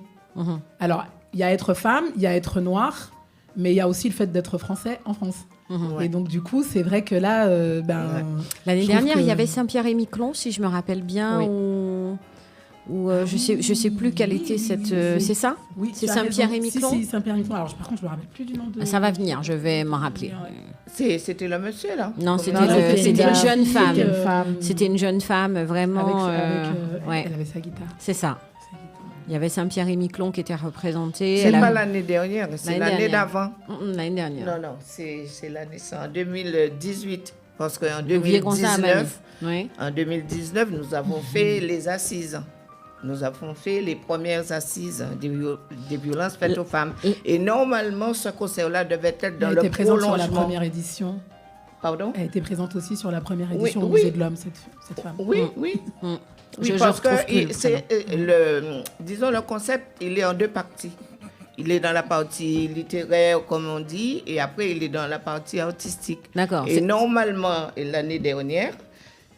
Alors, il y a être femme, il y a être noire. Mais il y a aussi le fait d'être français en France. Et donc, du coup, c'est vrai que là... L'année dernière, il y avait Saint-Pierre-et-Miquelon, si je me rappelle bien, je sais plus quelle était cette... c'est ça? Oui, c'est Saint-Pierre-et-Miquelon. Si, Saint-Pierre-et-Miquelon. Alors, par contre, je me rappelle plus du nom de... Ça va venir, je vais m'en rappeler. C'était le monsieur, là? Non, c'était une jeune femme. C'était une jeune femme, vraiment... Elle avait sa guitare. C'est ça. Il y avait Saint-Pierre-et-Miquelon qui était représenté. C'est pas l'année dernière, c'est l'année d'avant. L'année dernière. Non, c'est l'année, c'est en 2018. Parce qu'en 2019, nous avons fait les assises. Nous avons fait les premières assises des violences faites aux femmes. Et normalement, ce concert-là devait être dans le prolongement. Elle était présente sur la première édition. Pardon? Elle était présente aussi sur la première édition au Musée de l'Homme, cette femme. Oui. Oui, parce que disons, le concept, il est en deux parties. Il est dans la partie littéraire, comme on dit, et après, il est dans la partie artistique. D'accord. Et normalement, l'année dernière,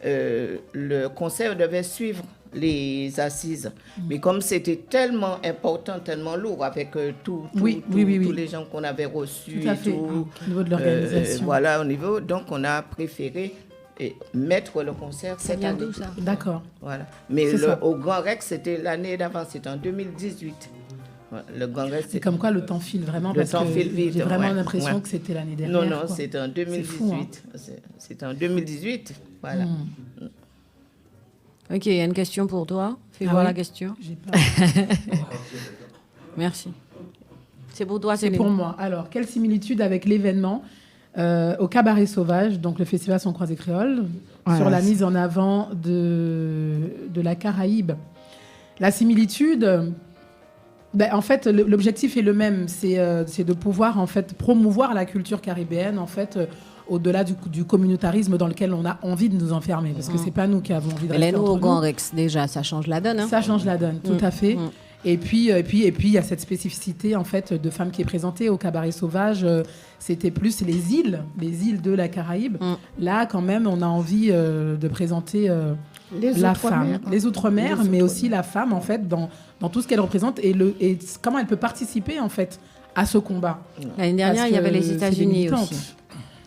le concert devait suivre les assises. Mais comme c'était tellement important, tellement lourd, avec tous les gens qu'on avait reçus, tout à fait. Au niveau de l'organisation. Voilà, au niveau, donc on a préféré mettre le concert cette année. D'accord. Voilà. Mais au Grand Rex, c'était l'année d'avant, c'était en 2018. Le Grand Rex, c'est comme quoi le temps file vraiment, parce que j'ai vraiment l'impression que c'était l'année dernière. Non, c'était en 2018. C'est fou, hein. C'était en 2018, voilà. Ok, il y a une question pour toi. Fais voir la question. J'ai pas. Merci. C'est pour toi, c'est pour moi. Alors, quelle similitude avec l'événement au Cabaret Sauvage, donc le festival Son Croisé Créole, sur la mise en avant de la Caraïbe. La similitude, en fait, l'objectif est le même, c'est de pouvoir en fait promouvoir la culture caribéenne, en fait. Au-delà du communautarisme dans lequel on a envie de nous enfermer, parce que c'est pas nous qui avons envie de rester entre nous. Au Grand Rex, déjà, ça change la donne. Hein. Ça change la donne, tout à fait. Et puis, il y a cette spécificité en fait de femme qui est présentée au Cabaret Sauvage. C'était plus les îles de la Caraïbe. Là, quand même, on a envie de présenter la femme, les outre-mer, mais aussi la femme en fait dans tout ce qu'elle représente et comment elle peut participer en fait à ce combat. L'année dernière, il y avait les États-Unis aussi.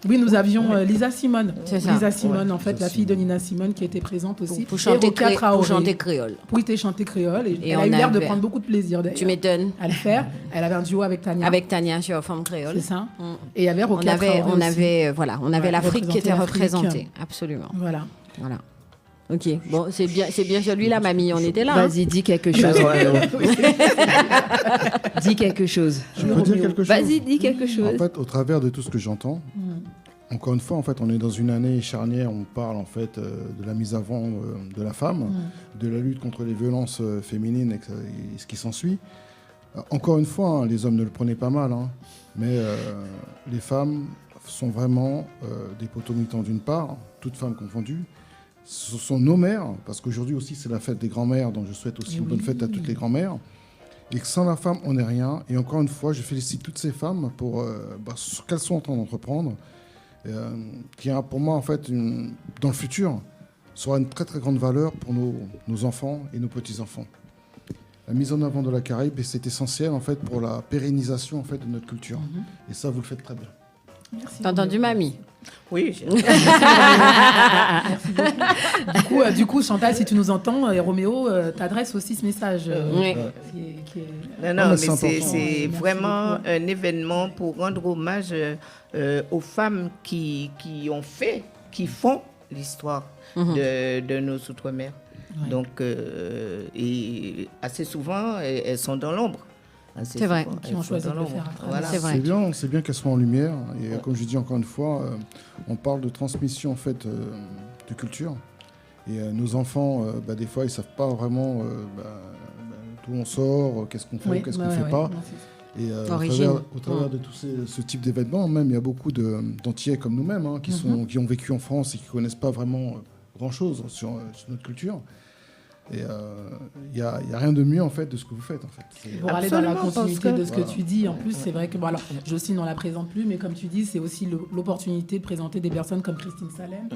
Oui, nous avions Lisa Simone. C'est ça. Lisa Simone, en fait, la fille de Nina Simone qui était présente aussi. Pour chanter créole. Oui, t'es chanté créole. Et elle a eu l'air de prendre beaucoup de plaisir d'ailleurs. Tu m'étonnes. À le faire. Elle avait un duo avec Tania. Avec Tania sur Femme Créole. C'est ça. Et il y avait Rokia Traoré on avait l'Afrique qui était représentée. Absolument. Voilà. Ok, bon, c'est bien celui-là, mamie, on était là. Vas-y, dis quelque chose. Dis quelque chose. Je peux dire quelque chose. Vas-y, dis quelque chose. En fait, au travers de tout ce que j'entends, encore une fois, en fait, on est dans une année charnière. On parle en fait de la mise avant de la femme, de la lutte contre les violences féminines et ce qui s'ensuit. Encore une fois, les hommes ne le prenaient pas mal, mais les femmes sont vraiment des potomitans d'une part, toutes femmes confondues. Ce sont nos mères, parce qu'aujourd'hui aussi c'est la fête des grands-mères, donc je souhaite aussi une bonne fête à toutes les grands-mères. Et que sans la femme, on n'est rien. Et encore une fois, je félicite toutes ces femmes pour ce qu'elles sont en train d'entreprendre, qui a pour moi, en fait, dans le futur, sera une très très grande valeur pour nos enfants et nos petits-enfants. La mise en avant de la Caraïbe, c'est essentiel en fait pour la pérennisation en fait de notre culture. Et ça, vous le faites très bien. Merci. T'as entendu, mamie? Oui. Merci beaucoup. Du coup, Chantal, si tu nous entends, et Roméo t'adresse aussi ce message. Oui. Non, mais c'est vraiment un événement pour rendre hommage aux femmes qui font l'histoire de nos outre-mer. Ouais. Donc, et assez souvent, elles sont dans l'ombre. C'est vrai. Qui ont choisi de le faire. Voilà. C'est bien qu'elles soient en lumière. Et comme je dis encore une fois, on parle de transmission en fait de culture. Et nos enfants, des fois, ils savent pas vraiment d'où on sort, qu'est-ce qu'on fait, qu'est-ce qu'on fait pas. Et au travers de tout ce type d'événements, même il y a beaucoup d'Antillais comme nous-mêmes qui ont vécu en France et qui connaissent pas vraiment grand-chose sur notre culture. Et il y a rien de mieux en fait de ce que vous faites en fait. Pour aller dans la continuité de ce que tu dis, en plus c'est vrai que alors Jocelyne on la présente plus, mais comme tu dis c'est aussi l'opportunité de présenter des personnes comme Christine Salem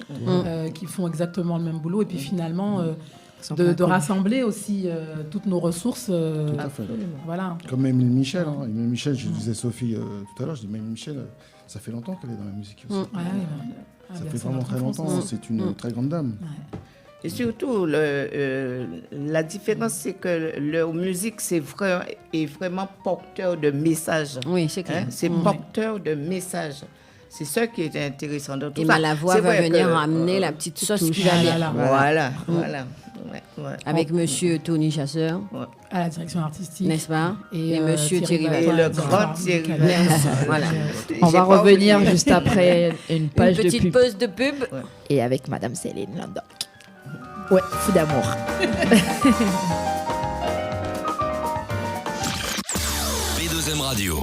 qui font exactement le même boulot et puis finalement de rassembler aussi toutes nos ressources. Tout à fait. Voilà. Comme Émile Michel. Émile Michel, je disais Sophie tout à l'heure, je dis Émile Michel, ça fait longtemps qu'elle est dans la musique aussi. Ça fait vraiment très longtemps. C'est une très grande dame. Et surtout, la différence, c'est que leur musique, est vraiment porteur de messages. Oui, c'est clair. C'est porteur de messages. C'est ça qui est intéressant dans tout et ça. Et la voix va venir amener la petite sauce qui va bien. Voilà. Avec monsieur Tony Chasseur. À la direction artistique. N'est-ce pas? Et monsieur Thierry Et le grand Thierry. Voilà. On va revenir juste après une page de pub. Une petite pause de pub. Et avec Madame Céline Landoc. Ouais, fou d'amour. P2M Radio.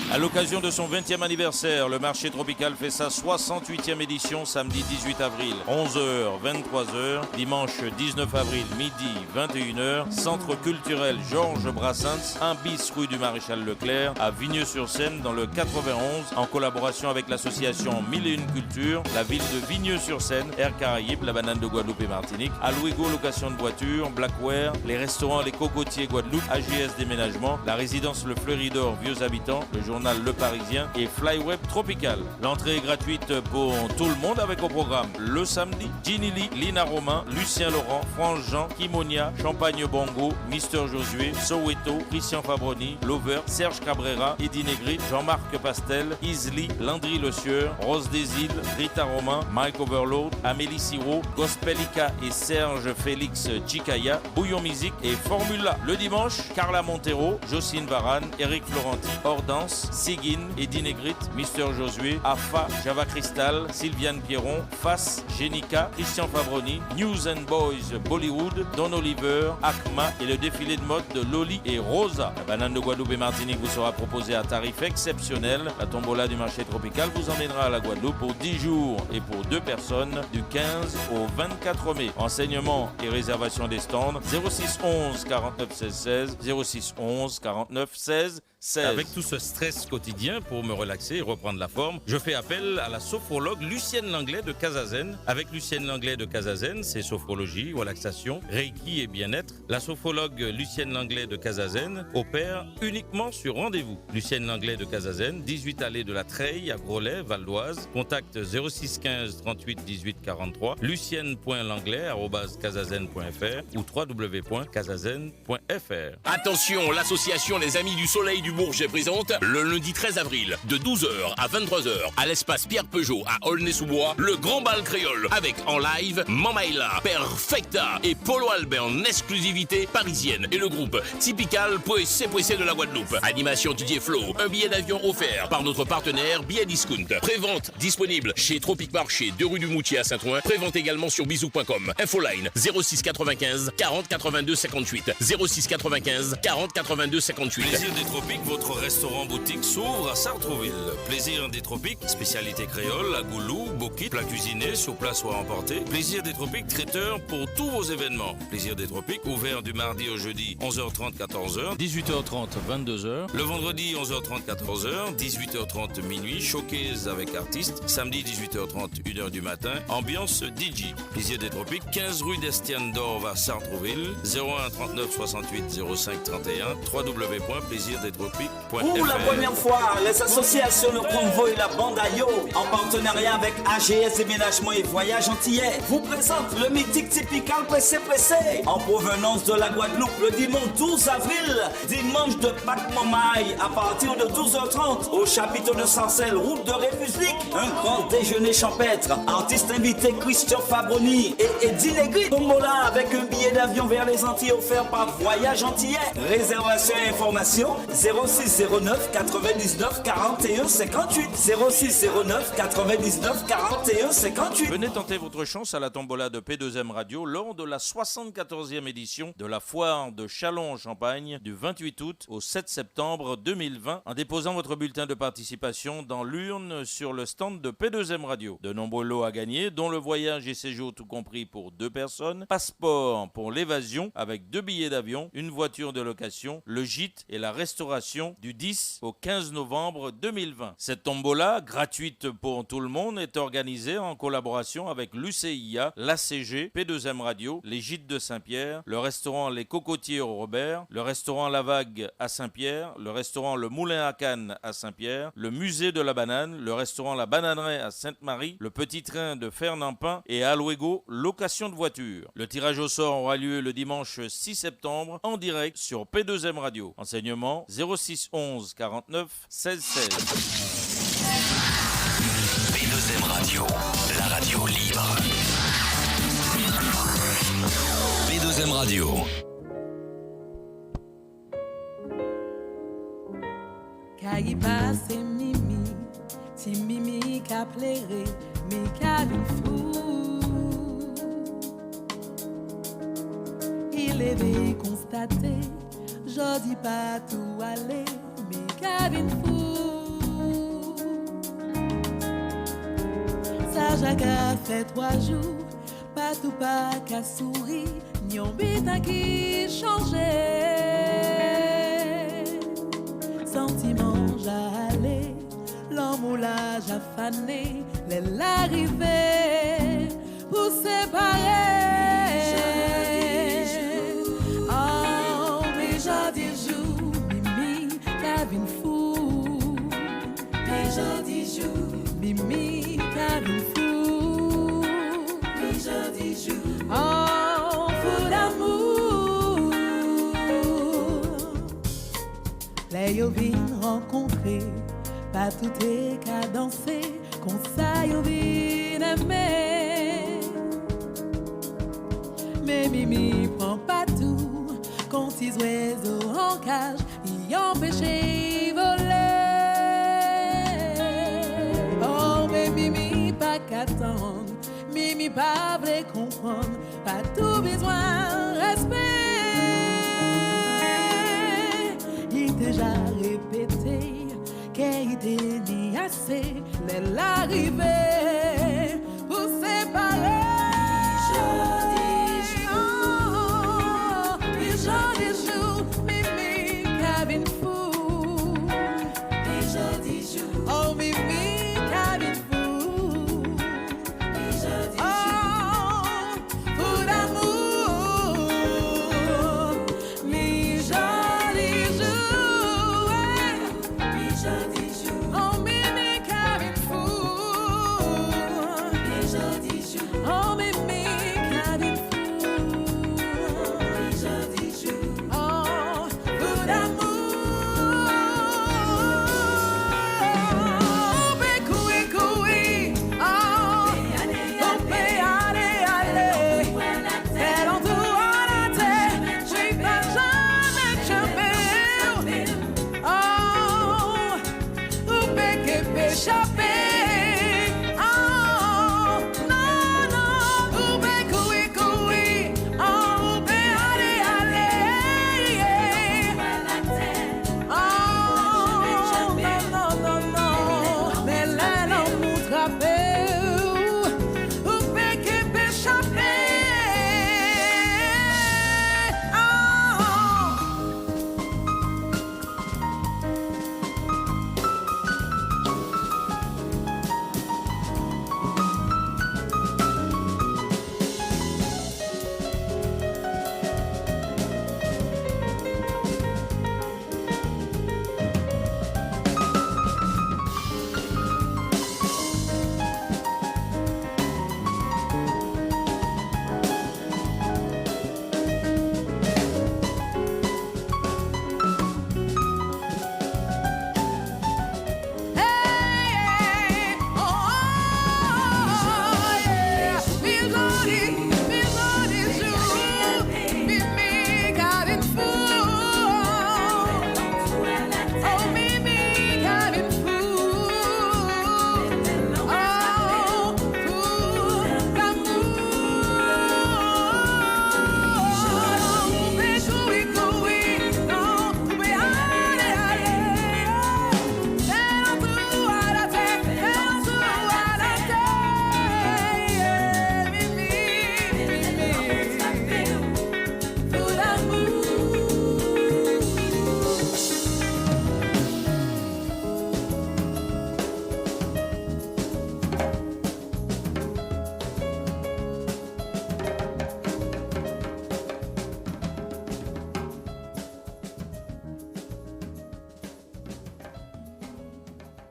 À l'occasion de son 20e anniversaire, le marché tropical fait sa 68e édition samedi 18 avril, 11h, 23h, dimanche 19 avril, midi, 21h, centre culturel Georges Brassens, 1 bis rue du Maréchal Leclerc, à Vigneux-sur-Seine, dans le 91, en collaboration avec l'association 1001 Culture, la ville de Vigneux-sur-Seine, Air Caraïbes, la banane de Guadeloupe et Martinique, Alouigo location de voitures, Blackware, les restaurants Les Cocotiers Guadeloupe, AGS Déménagement, la résidence Le Fleuridor Vieux Habitants, le journal Le Parisien et Flyweb Tropical. L'entrée est gratuite pour tout le monde avec au programme le samedi Ginny Lee, Lina Romain, Lucien Laurent, France Jean, Kimonia, Champagne Bongo, Mister Josué, Soweto, Christian Fabroni, Lover, Serge Cabrera, Eddie Negrit, Jean-Marc Pastel, Isli, Landry Le Sieur, Rose des Îles, Rita Romain, Mike Overload, Amélie Siro, Gospelica et Serge Félix Chicaya, Bouillon Musique et Formula. Le dimanche, Carla Montero, Jocelyne Varane, Eric Florenti, Ordance, Seguin, Eddie Negrit, Mister Josué, Afa, Java Crystal, Sylviane Pierron, Fass, Jenica, Christian Fabroni, News and Boys Bollywood, Don Oliver, Akma et le défilé de mode de Loli et Rosa. La banane de Guadeloupe et Martinique vous sera proposée à tarif exceptionnel. La tombola du marché tropical vous emmènera à la Guadeloupe pour 10 jours et pour 2 personnes du 15 au 24 mai. Renseignements et réservation des stands 06 11 49 16 16, 06 11 49 16 16. Avec tout ce stress quotidien, pour me relaxer et reprendre la forme, je fais appel à la sophrologue Lucienne Langlais de Casazen. Avec Lucienne Langlais de Casazen, c'est sophrologie, relaxation, reiki et bien-être. La sophrologue Lucienne Langlais de Casazen opère uniquement sur rendez-vous. Lucienne Langlais de Casazen, 18 allée de la Treille à Groslay, Val d'Oise. Contact 06 15 38 18 43, lucienne.langlais@casazen.fr ou www.casazen.fr. Attention, l'association Les Amis du Soleil du Bourget présente le lundi 13 avril de 12h à 23h à l'espace Pierre Peugeot à Aulnay-sous-Bois le grand bal créole avec en live Mamaïla, Perfecta et Polo Albert en exclusivité parisienne et le groupe Typical Poessé de la Guadeloupe. Animation Didier Flo, un billet d'avion offert par notre partenaire Billet Discount. Prévente disponible chez Tropic Marché 2 rue du Moutier à Saint-Ouen. Prévente également sur bisou.com. Infoline 06 95 40 82 58 06 95 40 82 58. Plaisir des Tropiques, votre restaurant-boutique s'ouvre à Sartrouville. Plaisir des Tropiques, spécialité créole, à goulou, bokit, plat cuisiné, sur place ou à emporter. Plaisir des Tropiques, traiteur pour tous vos événements. Plaisir des Tropiques, ouvert du mardi au jeudi, 11h30, 14h, 18h30, 22h. Le vendredi, 11h30, 14h, 18h30, minuit, showcase avec artistes. Samedi, 18h30, 1h du matin, ambiance DJ. Plaisir des Tropiques, 15 rue d'Estienne d'Orve à Sartrouville, 01 39 68 05 31, www.plaisirdetropiques.fr. Pour la première fois, les associations Le Convoi et la Bande Ayo, en partenariat avec AGS Déménagement et Voyage Antillais, vous présentent le mythique Typical Pressé en provenance de la Guadeloupe le dimanche 12 avril, dimanche de Pâques Momaille à partir de 12h30 au chapiteau de Sarcelles, route de République. Un grand déjeuner champêtre. Artiste invité Christian Fabroni et Eddie Negri. Tombola avec un billet d'avion vers les Antilles offert par Voyage Antillais. Réservation et information 06 09 99 41 58. 06 09 99 41 58. Venez tenter votre chance à la tombola de P2M Radio lors de la 74e édition de la foire de Châlons-en-Champagne du 28 août au 7 septembre 2020 en déposant votre bulletin de participation dans l'urne sur le stand de P2M Radio. De nombreux lots à gagner, dont le voyage et séjour tout compris pour 2 personnes, passeport pour l'évasion avec 2 billets d'avion, une voiture de location, le gîte et la restauration programmation du 10 au 15 novembre 2020. Cette tombola, gratuite pour tout le monde, est organisée en collaboration avec l'UCIA, l'ACG, P2M Radio, les Gîtes de Saint-Pierre, le restaurant Les Cocotiers au Robert, le restaurant La Vague à Saint-Pierre, le restaurant Le Moulin à Cannes à Saint-Pierre, le musée de la banane, le restaurant La Bananeraie à Sainte-Marie, le petit train de Fernandpin et à Alouego, location de voiture. Le tirage au sort aura lieu le dimanche 6 septembre en direct sur P2M Radio. Enseignement 06 11 49 16 16. P2M Radio, la radio libre. P2M Radio. Kaïba c'est Mimi, si Mimi qu'a plairé, mais qu'a fou. Il est constaté, je dis pas tout aller, mais qu'a fou. Ça Jaga fait 3 jours, pas tout pas qu'à sourire, ni un bita qui changeait. Sentiment j'allais, l'homme ou l'âge affané, l'arrivée pour séparer. Oh, mais j'ai des jours, Mimi, Kevin fou. Mais j'ai des jours, Mimi, Kevin fou. Mais j'ai des jours, oh, fou d'amour. Les yo vin rencontrer, pas tout est qu'à danser, qu'on ça yo vin aimer. Mais Mimi prend pas tout, quand ils oiseaux en cage, y empêcher voler. Oh, mais Mimi pas qu'attendre, Mimi pas vle comprendre, pas tout besoin respect. Il déjà répété, qu'il était ni assez, l'arrivée pour séparer. Oh, Mimi, Kevin fou. Oh, fou d'amour. Mi joli jour. Mi joli jour. Oh, Mimi, Kevin fou. Mi joli jour. Oh, Mimi, Kevin fou. Mi joli jour. Oh, fou d'amour.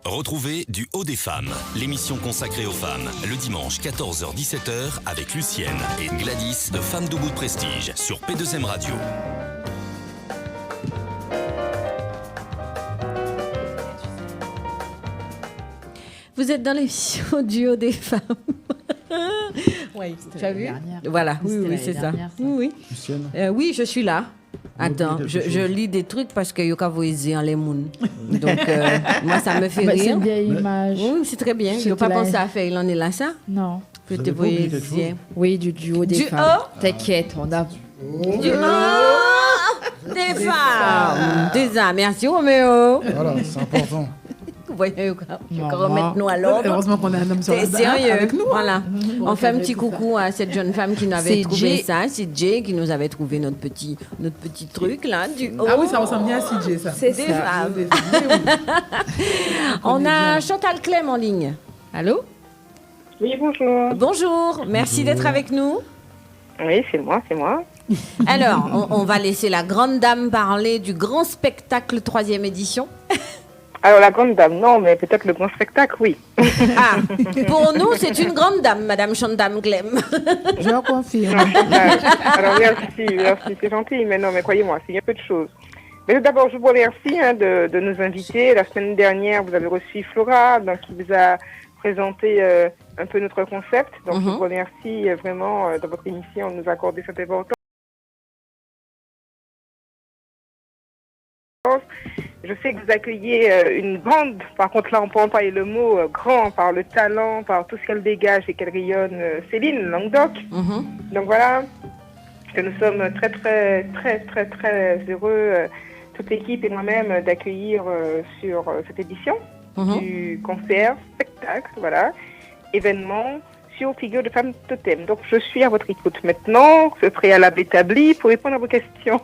Retrouvez Du Haut des Femmes, l'émission consacrée aux femmes, le dimanche 14h-17h avec Lucienne et Gladys de Femmes d'Ubu de Prestige sur P2M Radio. Vous êtes dans l'émission Du Haut des Femmes. Oui, tu as vu? Voilà, oui, c'est ça. Oui. Oui, je suis là. Attends, je lis des trucs parce que yo ka voyez en les moun. Donc moi ça me fait rire. C'est une vieille image. Oui, c'est très bien. Yo pas pensé à faire il en est là ça? Non. Je te voyais bien. Oui, du haut des femmes. T'inquiète, on a du haut des femmes. Déjà, merci Roméo. Voilà, c'est important. Voyez, remettre-nous à l'ordre. Heureusement qu'on a un homme sur C'est sérieux avec nous. Voilà. On fait un petit coucou à cette jeune femme qui nous avait trouvé ça. C'est Jay qui nous avait trouvé notre petit truc là. Ah oui, ça ressemble bien à CJ ça. C'est des femmes. On a Chantal Clem en ligne. Allô? Oui, bonjour. Bonjour. Merci d'être avec nous. Oui, c'est moi. Alors, on va laisser la grande dame parler du grand spectacle 3e édition. Alors, la grande dame, non, mais peut-être le grand spectacle, oui. Ah, pour nous, c'est une grande dame, Madame Chantal Clem. Je confirme. Alors, merci, c'est gentil, mais non, mais croyez-moi, c'est un peu de choses. Mais d'abord, je vous remercie de nous inviter. La semaine dernière, vous avez reçu Flora, donc qui vous a présenté un peu notre concept. Donc, je vous remercie vraiment dans votre émission de nous accorder cette importance. Je sais que vous accueillez une grande, par contre là on peut employer le mot grand, par le talent, par tout ce qu'elle dégage et qu'elle rayonne, Céline Languedoc. Donc voilà, que nous sommes très heureux, toute l'équipe et moi-même, d'accueillir sur cette édition du concert, spectacle, voilà, événement sur Figure de Femme Totem. Donc je suis à votre écoute maintenant, ce préalable établi pour répondre à vos questions.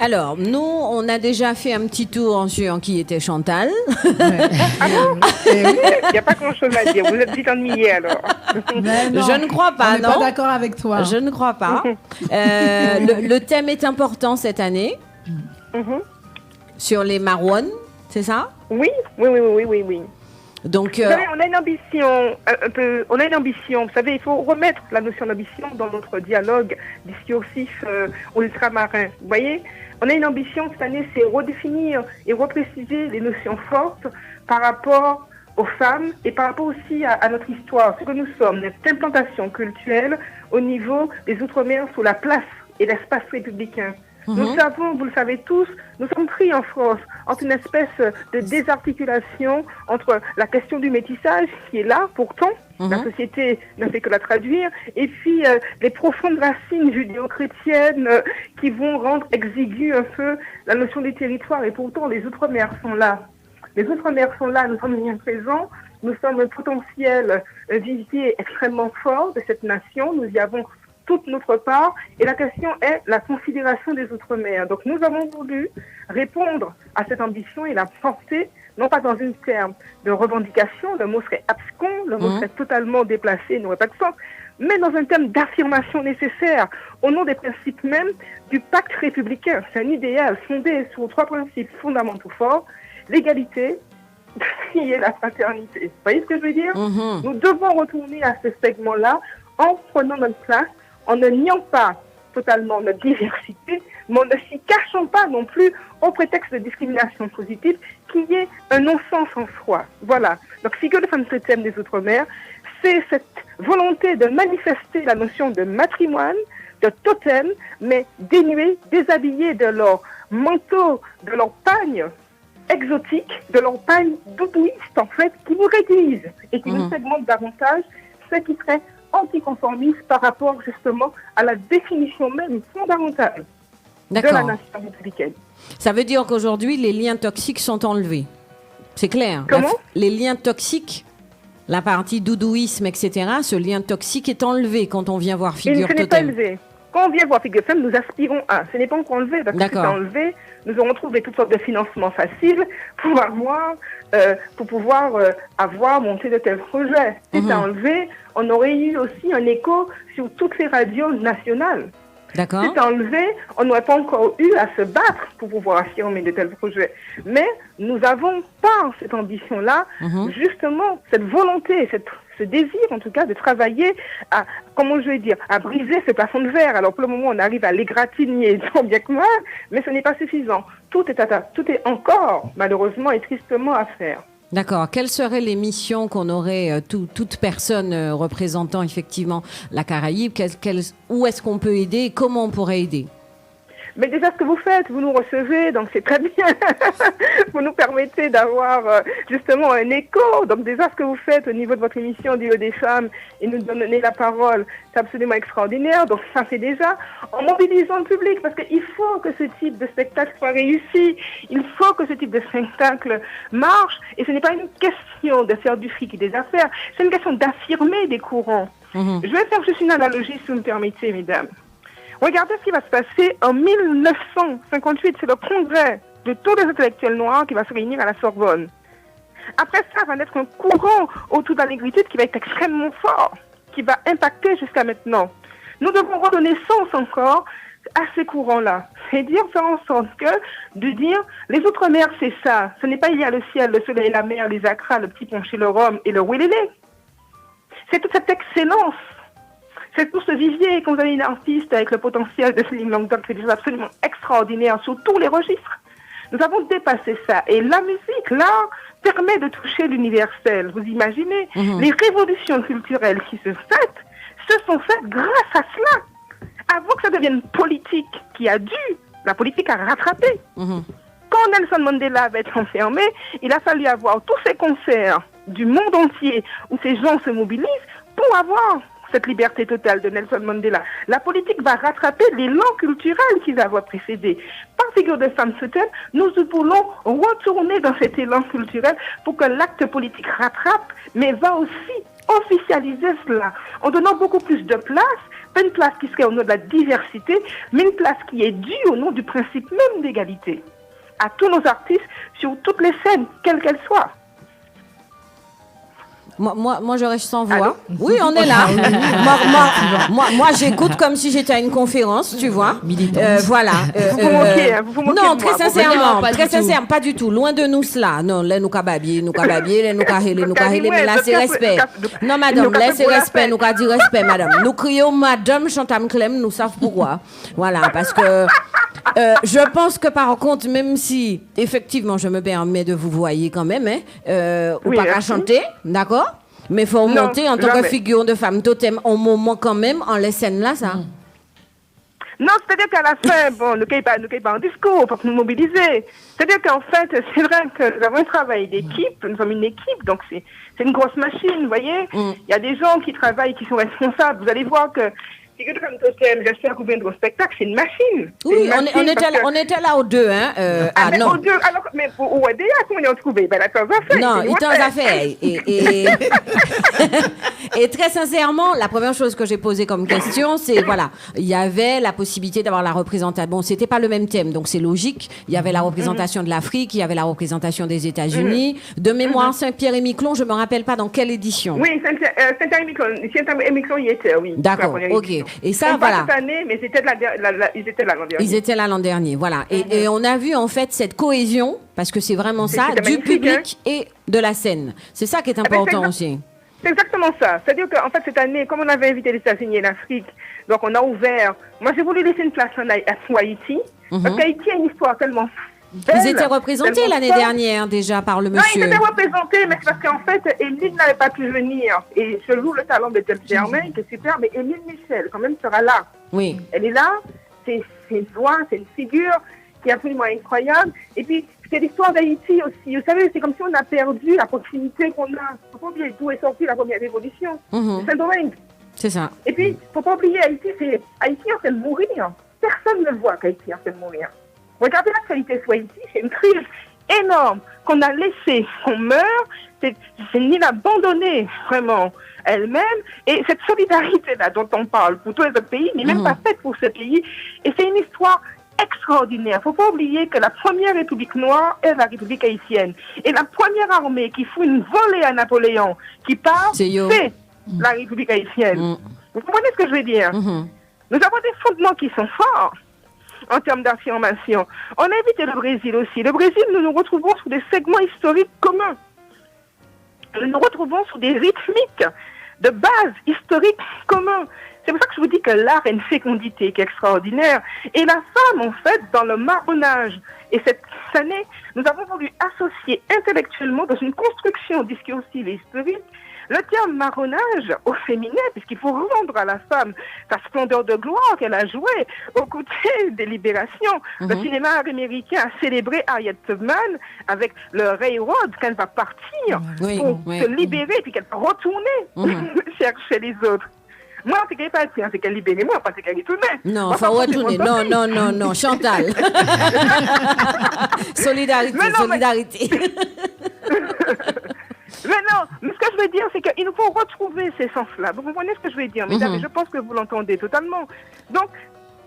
Alors, nous, on a déjà fait un petit tour sur qui était Chantal. Ah bon? Il n'y a pas grand-chose à dire. Vous êtes vite ennuyé alors. Je ne crois pas, on n'est pas d'accord avec toi. Je ne crois pas. Le thème est important cette année. Sur les Marouanes, c'est ça? Oui. Donc, vous savez, on a une ambition, vous savez, il faut remettre la notion d'ambition dans notre dialogue discursif ultramarin. Vous voyez, on a une ambition cette année, c'est redéfinir et repréciser les notions fortes par rapport aux femmes et par rapport aussi à notre histoire, ce que nous sommes, notre implantation culturelle au niveau des Outre-mer sous la place et l'espace républicain. Nous savons, vous le savez tous, nous sommes pris en France entre une espèce de désarticulation entre la question du métissage qui est là pourtant, la société ne fait que la traduire, et puis les profondes racines judéo-chrétiennes qui vont rendre exiguë un peu la notion des territoires, et pourtant les Outre-mer sont là. Les Outre-mer sont là, nous sommes bien présents, nous sommes un potentiel vivier extrêmement fort de cette nation, nous y avons toute notre part, et la question est la considération des Outre-mer. Donc nous avons voulu répondre à cette ambition et la porter, non pas dans une terme de revendication, le mot serait abscon, le mot serait totalement déplacé, n'aurait pas de sens, mais dans un terme d'affirmation nécessaire, au nom des principes même du pacte républicain. C'est un idéal fondé sur 3 principes fondamentaux forts: l'égalité, et la fraternité. Vous voyez ce que je veux dire? Nous devons retourner à ce segment-là en prenant notre place, en ne niant pas totalement notre diversité, mais en ne s'y cachant pas non plus au prétexte de discrimination positive, qui est un non-sens en soi. Voilà. Donc, Figure de Femme Totem des Outre-mer, c'est cette volonté de manifester la notion de matrimoine, de totem, mais dénués, déshabillés de leur manteau, de leur pagne exotique, de leur pagne doudouiste, en fait, qui nous réduisent et qui nous segmentent davantage, ce qui serait anticonformiste par rapport justement à la définition même fondamentale de la nation républicaine. Ça veut dire qu'aujourd'hui, les liens toxiques sont enlevés. C'est clair. Comment? Les liens toxiques, la partie doudouisme, etc., ce lien toxique est enlevé quand on vient voir Figure Totem. Ce n'est pas élevé. Quand on vient voir Figure Totem, nous aspirons à. Ce n'est pas encore enlevé, parce que si c'est enlevé, nous aurons trouvé toutes sortes de financements faciles pour pouvoir avoir monté de tels projets. Si c'est enlevé, on aurait eu aussi un écho sur toutes les radios nationales. D'accord. C'est enlevé, on n'aurait pas encore eu à se battre pour pouvoir affirmer de tels projets. Mais nous n'avons pas cette ambition-là, justement, cette volonté, ce désir en tout cas de travailler à, comment je vais dire, à briser ce plafond de verre. Alors pour le moment, on arrive à l'égratigner tant bien que mal, mais ce n'est pas suffisant. Tout est encore, malheureusement et tristement, à faire. D'accord. Quelles seraient les missions qu'on aurait, toute personne représentant effectivement la Caraïbe? Où est-ce qu'on peut aider et comment on pourrait aider? Mais déjà, ce que vous faites, vous nous recevez, donc c'est très bien. Vous nous permettez d'avoir justement un écho. Donc déjà, ce que vous faites au niveau de votre émission du Haut des Femmes et nous donner la parole, c'est absolument extraordinaire. Donc ça fait déjà en mobilisant le public, parce qu'il faut que ce type de spectacle soit réussi. Il faut que ce type de spectacle marche. Et ce n'est pas une question de faire du fric et des affaires. C'est une question d'affirmer des courants. Je vais faire juste une analogie, si vous me permettez, mesdames. Regardez ce qui va se passer en 1958. C'est le congrès de tous les intellectuels noirs qui va se réunir à la Sorbonne. Après ça, va naître un courant autour de la négritude qui va être extrêmement fort, qui va impacter jusqu'à maintenant. Nous devons redonner sens encore à ces courants-là. C'est-à-dire faire en sorte de dire, les Outre-mer, c'est ça. Ce n'est pas il y a le ciel, le soleil, la mer, les acras, le petit ponché, le rhum et le wélélé. C'est toute cette excellence. C'est tout ce vivier, quand vous avez une artiste avec le potentiel de Céline Langdon, c'est des choses absolument extraordinaires sur tous les registres. Nous avons dépassé ça. Et la musique, l'art, permet de toucher l'universel. Vous imaginez, les révolutions culturelles qui se sont faites grâce à cela. Avant que ça devienne politique, la politique a rattrapé. Quand Nelson Mandela va être enfermé, il a fallu avoir tous ces concerts du monde entier où ces gens se mobilisent pour avoir cette liberté totale de Nelson Mandela. La politique va rattraper l'élan culturel qui va précédé. Par figure de femme Soten, nous voulons retourner dans cet élan culturel pour que l'acte politique rattrape, mais va aussi officialiser cela, en donnant beaucoup plus de place, pas une place qui serait au nom de la diversité, mais une place qui est due au nom du principe même d'égalité. À tous nos artistes, sur toutes les scènes, quelles qu'elles soient. Moi, je reste sans voix. Oui, on est là. moi, j'écoute comme si j'étais à une conférence, tu vois. Voilà. Vous vous moquez, hein, vous moquez non, de très moi. sincèrement, pas du tout. Loin de nous cela. Non, les nous kababier, les nous kahele, mais là c'est respect. Non, madame, là c'est respect, nous ka dire respect, madame. Nous crions madame Chantam Clem, nous savons pourquoi. Voilà, parce que je pense que par contre, même si effectivement je me permets de vous voyer quand même, ou pas qu'à chanter, d'accord? Mais il faut monter en tant que figure de femme totem au moment quand même, en les scènes là, ça. Non, c'est-à-dire qu'à la fin, bon, nous ne pas en discours pour nous mobiliser. C'est-à-dire qu'en fait, c'est vrai que nous avons un travail d'équipe, nous sommes une équipe, donc c'est une grosse machine, vous voyez. Il y a des gens qui travaillent, qui sont responsables. Vous allez voir que figure de femme totem, j'espère que vous viendrez au spectacle, c'est une machine. Oui, on était là aux deux, hein. Mais non. aux deux, alors, mais où est déjà, comment ils ont trouvé? Ben, la temps à faire. Non, il t'en a fait. Et très sincèrement, la première chose que j'ai posée comme question, c'est, voilà, il y avait la possibilité d'avoir la représentation. Bon, c'était pas le même thème, donc c'est logique. Il y avait la représentation de l'Afrique, il y avait la représentation des États-Unis. De mémoire, Saint-Pierre-et-Miquelon, je me rappelle pas dans quelle édition. Oui, Saint-Pierre-et-Miquelon, il était, oui. D'accord, ok. Et ça, voilà. Pas cette année, mais ils étaient là l'an dernier. Ils étaient là l'an dernier, voilà. Et on a vu en fait cette cohésion, parce que c'est vraiment ça, du public et de la scène. C'est ça qui est important aussi. C'est exactement ça. C'est-à-dire qu'en fait, cette année, comme on avait invité les États-Unis et l'Afrique, donc on a ouvert. Moi, j'ai voulu laisser une place à Haïti, parce qu'Haïti a une histoire tellement belle. Ils étaient représentés l'année dernière déjà par le monsieur. Non, ils étaient représentés, mais c'est parce qu'en fait, Émile n'avait pas pu venir. Et je loue le talent de Tel Germain, qui est super, mais Émile Michel, quand même, sera là. Oui. Elle est là, c'est une voix, c'est une figure qui est absolument incroyable. Et puis, c'est l'histoire d'Haïti aussi. Vous savez, c'est comme si on a perdu la proximité qu'on a. Il ne faut pas oublier d'où est sortie la première révolution. Saint-Domingue. C'est ça. Et puis, il ne faut pas oublier Haïti, c'est Haïti en train de mourir. Personne ne voit qu'Haïti est en train de mourir. Regardez l'actualité sur Haïti, c'est une crise énorme qu'on a laissée, qu'on meurt. C'est une île abandonnée, vraiment, elle-même. Et cette solidarité-là dont on parle pour tous les autres pays n'est même pas faite pour ce pays. Et c'est une histoire extraordinaire. Il ne faut pas oublier que la première république noire est la république haïtienne. Et la première armée qui fout une volée à Napoléon, qui part, c'est la république haïtienne. Vous comprenez ce que je veux dire? Nous avons des fondements qui sont forts en termes d'affirmation. On a évité le Brésil aussi. Le Brésil, nous nous retrouvons sous des segments historiques communs. Nous nous retrouvons sous des rythmiques de base historiques communs. C'est pour ça que je vous dis que l'art a une fécondité qui est extraordinaire. Et la femme, en fait, dans le marronnage, et cette année, nous avons voulu associer intellectuellement dans une construction discursive et historique le terme marronnage au féminin, puisqu'il faut rendre à la femme sa splendeur de gloire qu'elle a jouée aux côtés des libérations. Le cinéma américain a célébré Harriet Tubman avec le Railroad, qu'elle va partir pour se libérer, puis qu'elle va retourner chercher les autres. Moi, c'est qu'elle n'est pas c'est qu'elle libère moi, pas c'est qu'elle retourne. Non, il faut retourner. Non, Chantal. Solidarité, solidarité. Mais non, mais ce que je veux dire, c'est qu'il nous faut retrouver ces sens-là. Vous comprenez ce que je veux dire, mesdames, et je pense que vous l'entendez totalement. Donc,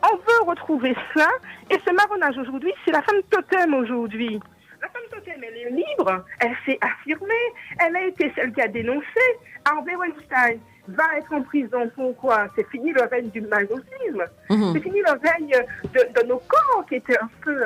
on veut retrouver ça, et ce marronnage aujourd'hui, c'est la femme totem aujourd'hui. La femme totem, elle est libre, elle s'est affirmée, elle a été celle qui a dénoncé. Harvey Weinstein va être en prison. Pourquoi? C'est fini le règne du masochisme. C'est fini le règne de nos corps qui étaient un peu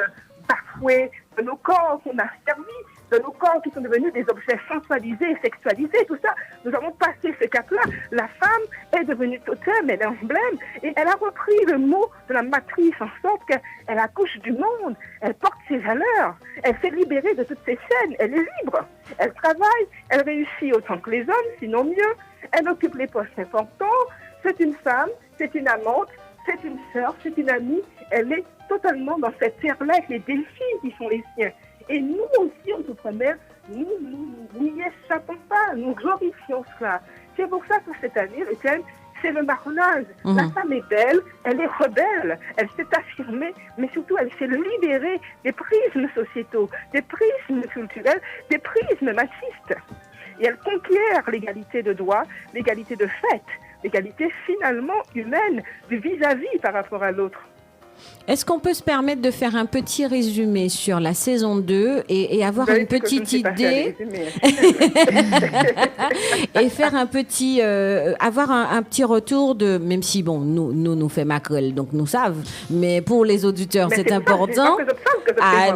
bafoués, de nos corps qu'on a servis, de nos corps qui sont devenus des objets sensualisés et sexualisés, tout ça. Nous avons passé ce cap-là. La femme est devenue totem, elle est emblème, et elle a repris le mot de la matrice en sorte qu'elle accouche du monde, elle porte ses valeurs, elle s'est libérée de toutes ces chaînes, elle est libre, elle travaille, elle réussit autant que les hommes, sinon mieux, elle occupe les postes importants, c'est une femme, c'est une amante, c'est une sœur, c'est une amie, elle est totalement dans cette terre-là avec les défis qui sont les siens. Et nous aussi, en Outre-mer, nous n'y échappons pas, nous glorifions cela. C'est pour ça que cette année, le thème, c'est le marronnage. La femme est belle, elle est rebelle, elle s'est affirmée, mais surtout elle s'est libérée des prismes sociétaux, des prismes culturels, des prismes machistes. Et elle conquiert l'égalité de droit, l'égalité de fait, l'égalité finalement humaine, du vis-à-vis par rapport à l'autre. Est-ce qu'on peut se permettre de faire un petit résumé sur la saison 2 et avoir une petite idée et faire un petit avoir un petit retour de, même si bon nous fait macrel donc nous savons, mais pour les auditeurs c'est important.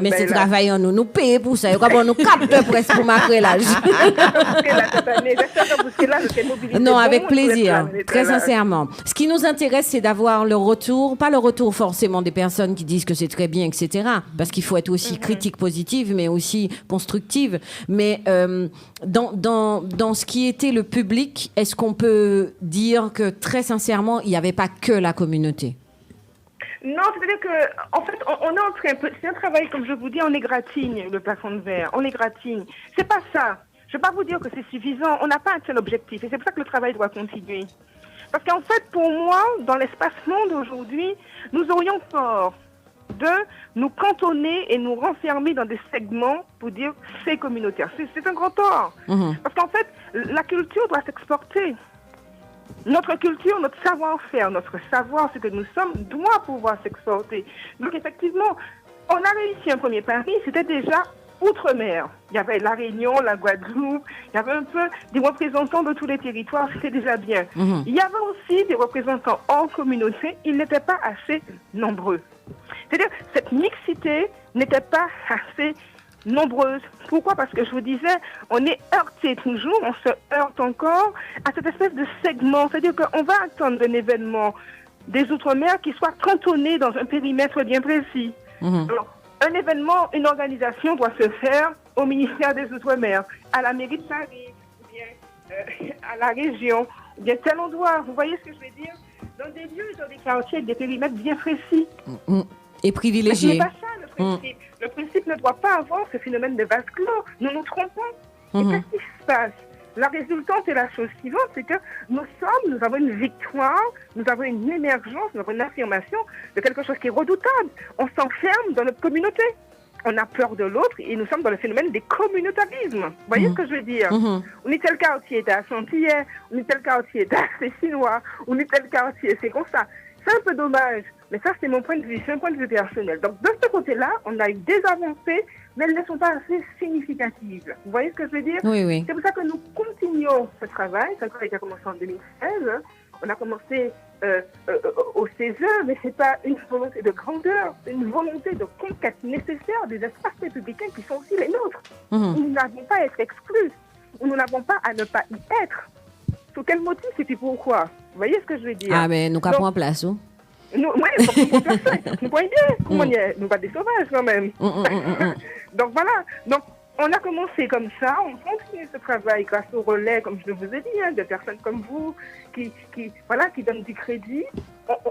Mais c'est travaillant nous paye pour ça, comme nous capte presque pour macrelage. Non, avec plaisir, très sincèrement. Ce qui nous intéresse, c'est d'avoir le retour, pas le retour forcément des personnes qui disent que c'est très bien, etc. Parce qu'il faut être aussi critique positive, mais aussi constructive. Mais dans ce qui était le public, est-ce qu'on peut dire que très sincèrement, il n'y avait pas que la communauté? Non, c'est-à-dire que, en fait, on est en train, c'est un travail, comme je vous dis, on égratigne le plafond de verre, on égratigne. C'est pas ça. Je vais pas vous dire que c'est suffisant. On n'a pas un tel objectif. Et c'est pour ça que le travail doit continuer. Parce qu'en fait, pour moi, dans l'espace monde aujourd'hui, nous aurions tort de nous cantonner et nous renfermer dans des segments pour dire c'est communautaire. C'est un grand tort. Parce qu'en fait, la culture doit s'exporter. Notre culture, notre savoir-faire, notre savoir, ce que nous sommes, doit pouvoir s'exporter. Donc effectivement, on a réussi un premier pari, c'était déjà Outre-mer. Il y avait la Réunion, la Guadeloupe, il y avait un peu des représentants de tous les territoires, c'était déjà bien. Il y avait aussi des représentants en communauté, ils n'étaient pas assez nombreux. C'est-à-dire, cette mixité n'était pas assez nombreuse. Pourquoi? Parce que je vous disais, on est heurté toujours, on se heurte encore à cette espèce de segment. C'est-à-dire qu'on va attendre un événement des Outre-mer qui soit cantonné dans un périmètre bien précis. Alors, un événement, une organisation doit se faire au ministère des Outre-mer, à la mairie de Paris, ou bien à la région, ou bien tel endroit. Vous voyez ce que je veux dire? Dans des lieux, dans des quartiers, avec des périmètres bien précis. Et privilégiés. Ce n'est pas ça le principe. Le principe ne doit pas avoir ce phénomène de vase clos. Nous nous trompons. Et qu'est-ce qui se passe? La résultante est la chose suivante, c'est que nous avons une victoire, nous avons une émergence, nous avons une affirmation de quelque chose qui est redoutable. On s'enferme dans notre communauté. On a peur de l'autre et nous sommes dans le phénomène des communautarismes. Vous voyez ce que je veux dire? On est tel quartier est à Saint-Pierre, on est tel quartier est à Chinois, on est tel quartier, c'est comme ça. C'est un peu dommage, mais ça c'est mon point de vue, c'est un point de vue personnel. Donc de ce côté-là, on a eu des avancées, mais elles ne sont pas assez significatives. Vous voyez ce que je veux dire? Oui. C'est pour ça que nous continuons ce travail, ça a commencé en 2016. on a commencé au CESE, mais c'est pas une volonté de grandeur, c'est une volonté de conquête nécessaire des espaces républicains qui sont aussi les nôtres. Nous n'avons pas à être exclus, nous n'avons pas à ne pas y être. Sous quel motif et puis pourquoi? Vous voyez ce que je veux dire? Ah, mais nous avons en place, ou? Oui, il faut qu'on place ça. Nous voyons bien comment il y a, nous pas des sauvages quand même. Donc voilà, donc on a commencé comme ça, on continue ce travail grâce au relais, comme je vous ai dit, de personnes comme vous qui donnent du crédit.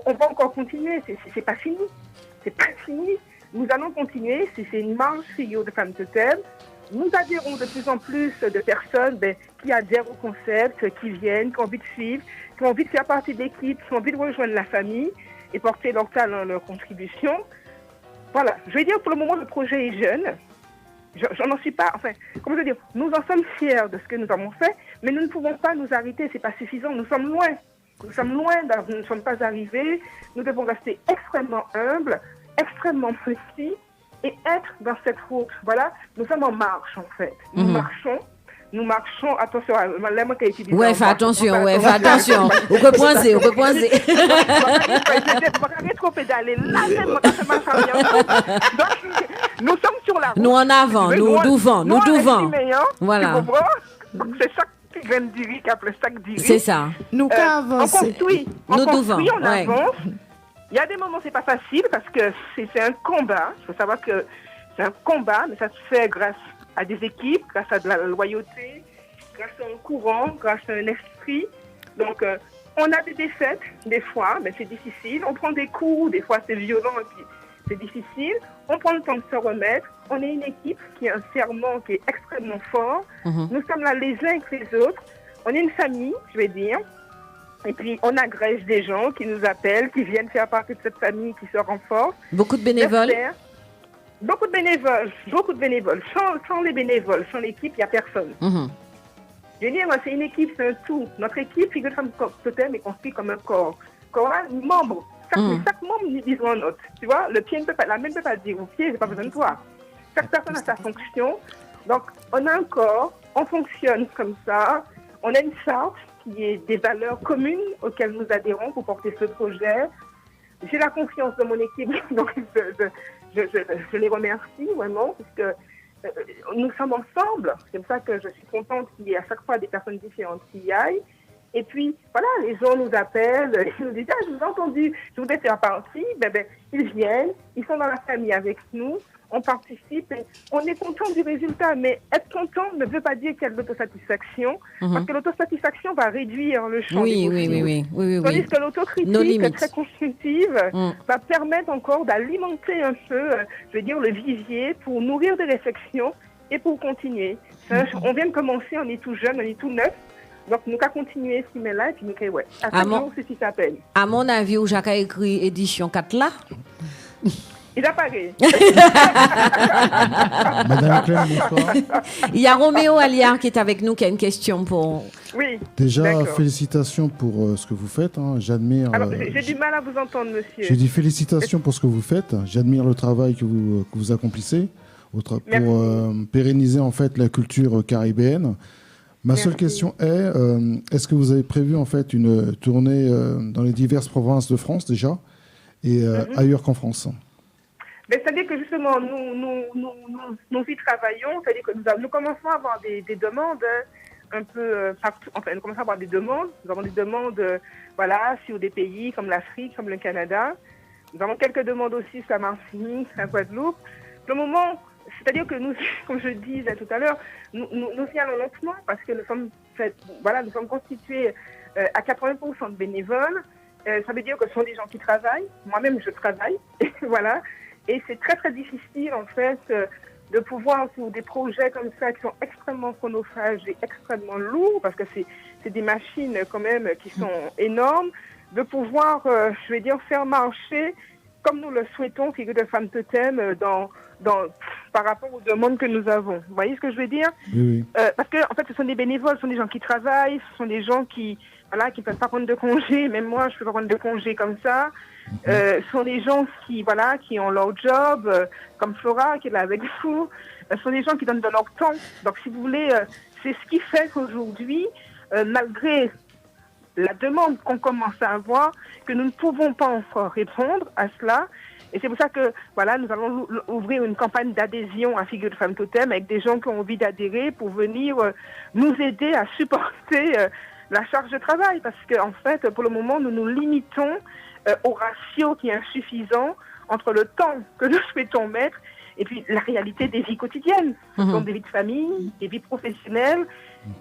On va encore continuer, c'est pas fini. C'est pas fini. Nous allons continuer, c'est une marche CEO de Femmes Totem. Nous adhérons de plus en plus de personnes qui adhèrent au concept, qui viennent, qui ont envie de suivre, qui ont envie de faire partie de l'équipe, qui ont envie de rejoindre la famille et porter leur talent, leur contribution. Voilà, je vais dire pour le moment le projet est jeune. Je n'en suis pas, enfin, comment je veux dire, nous en sommes fiers de ce que nous avons fait, mais nous ne pouvons pas nous arrêter, c'est pas suffisant, nous sommes loin. Nous sommes loin, nous ne sommes pas arrivés, nous devons rester extrêmement humbles, extrêmement précis et être dans cette route. Voilà, nous sommes en marche en fait. Nous marchons, attention, la main qui a utilisé. Ouais, fais attention, fais attention. On peut pointer. On va rétro-pédaler. Là, c'est ma famille. Donc, nous sommes sur la route. Nous en avant, nous devant. Voilà. C'est chaque petit grain de riz qui appelle chaque diri. C'est ça. Nous avons. On construit, on ouais. avance. Il y a des moments où c'est pas facile parce que c'est un combat. Il faut savoir que c'est un combat, mais ça se fait grâce à des équipes, grâce à de la loyauté, grâce à un courant, grâce à un esprit. Donc, on a des défaites, des fois, mais c'est difficile. On prend des coups, des fois c'est violent et puis c'est difficile. On prend le temps de se remettre. On est une équipe qui a un serment qui est extrêmement fort. Nous sommes là les uns que les autres. On est une famille, je vais dire. Et puis, on agrège des gens qui nous appellent, qui viennent faire partie de cette famille, qui se renforcent. Beaucoup de bénévoles. Beaucoup de bénévoles. Sans les bénévoles, sans l'équipe, il n'y a personne. Je veux dire, c'est une équipe, c'est un tout. Notre équipe, Figure de Femme Totem, est construite comme un corps. Membre. Chaque membre nous dit son autre. Tu vois, le pied la main ne peut pas dire au pied, j'ai pas besoin de toi. Chaque personne a sa fonction. Donc, on a un corps, on fonctionne comme ça. On a une charte qui est des valeurs communes auxquelles nous adhérons pour porter ce projet. J'ai la confiance de mon équipe, donc je les remercie vraiment, puisque nous sommes ensemble. C'est pour ça que je suis contente qu'il y ait à chaque fois des personnes différentes qui y aillent. Et puis, voilà, les gens nous appellent, ils nous disent « Ah, je vous ai entendu, je voudrais faire partie. » Ils viennent, ils sont dans la famille avec nous, on participe et on est content du résultat. Mais être content ne veut pas dire qu'il y a de l'autosatisfaction, parce que l'autosatisfaction va réduire le champ des possibles. Oui. Tandis que l'autocritique très constructive va permettre encore d'alimenter un peu, je veux dire, le vivier pour nourrir des réflexions et pour continuer. On vient de commencer, on est tout jeune, on est tout neuf. Donc, nous allons continuer ce là et puis nous allons, ouais. À chaque jour, c'est si ça peine. À mon avis, où Jacques a écrit édition 4 là. Il a parlé. Madame Clem, bonsoir. Il y a Roméo Aliard qui est avec nous, qui a une question pour... Oui. Déjà, félicitations pour ce que vous faites. J'admire... Alors, j'ai du mal à vous entendre, monsieur. J'ai dit félicitations pour ce que vous faites. J'admire le travail que vous accomplissez pour pérenniser en fait la culture caribéenne. Ma seule question est-ce que vous avez prévu en fait une tournée dans les diverses provinces de France déjà et ailleurs qu'en France? C'est-à-dire que justement, nous y travaillons, c'est-à-dire que nous commençons à avoir des demandes un peu partout, enfin nous commençons à avoir des demandes, nous avons des demandes sur des pays comme l'Afrique, comme le Canada, nous avons quelques demandes aussi sur la Martinique, la Guadeloupe. Pour le moment, c'est-à-dire que nous, comme je disais tout à l'heure, nous y allons lentement parce que nous sommes constitués à 80% de bénévoles. Ça veut dire que ce sont des gens qui travaillent. Moi-même, je travaille. Voilà. Et c'est très, très difficile, en fait, de pouvoir, sur des projets comme ça qui sont extrêmement chronophages et extrêmement lourds, parce que c'est des machines, quand même, qui sont énormes, de pouvoir, faire marcher, comme nous le souhaitons, Figure de Femme Totem, par rapport aux demandes que nous avons. Vous voyez ce que je veux dire? Oui. Parce que, en fait, ce sont des bénévoles, ce sont des gens qui travaillent, ce sont des gens qui ne peuvent pas prendre de congé. Même moi, je ne peux pas prendre de congé comme ça. Ce sont des gens qui ont leur job, comme Flora, qui est là avec vous. Ce sont des gens qui donnent de leur temps. Donc, si vous voulez, c'est ce qui fait qu'aujourd'hui, malgré la demande qu'on commence à avoir, que nous ne pouvons pas encore répondre à cela. Et c'est pour ça que, voilà, nous allons ouvrir une campagne d'adhésion à Figure de Femme Totem avec des gens qui ont envie d'adhérer pour venir nous aider à supporter la charge de travail. Parce qu'en fait, pour le moment, nous nous limitons au ratio qui est insuffisant entre le temps que nous souhaitons mettre et puis la réalité des vies quotidiennes. Ce sont des vies de famille, des vies professionnelles.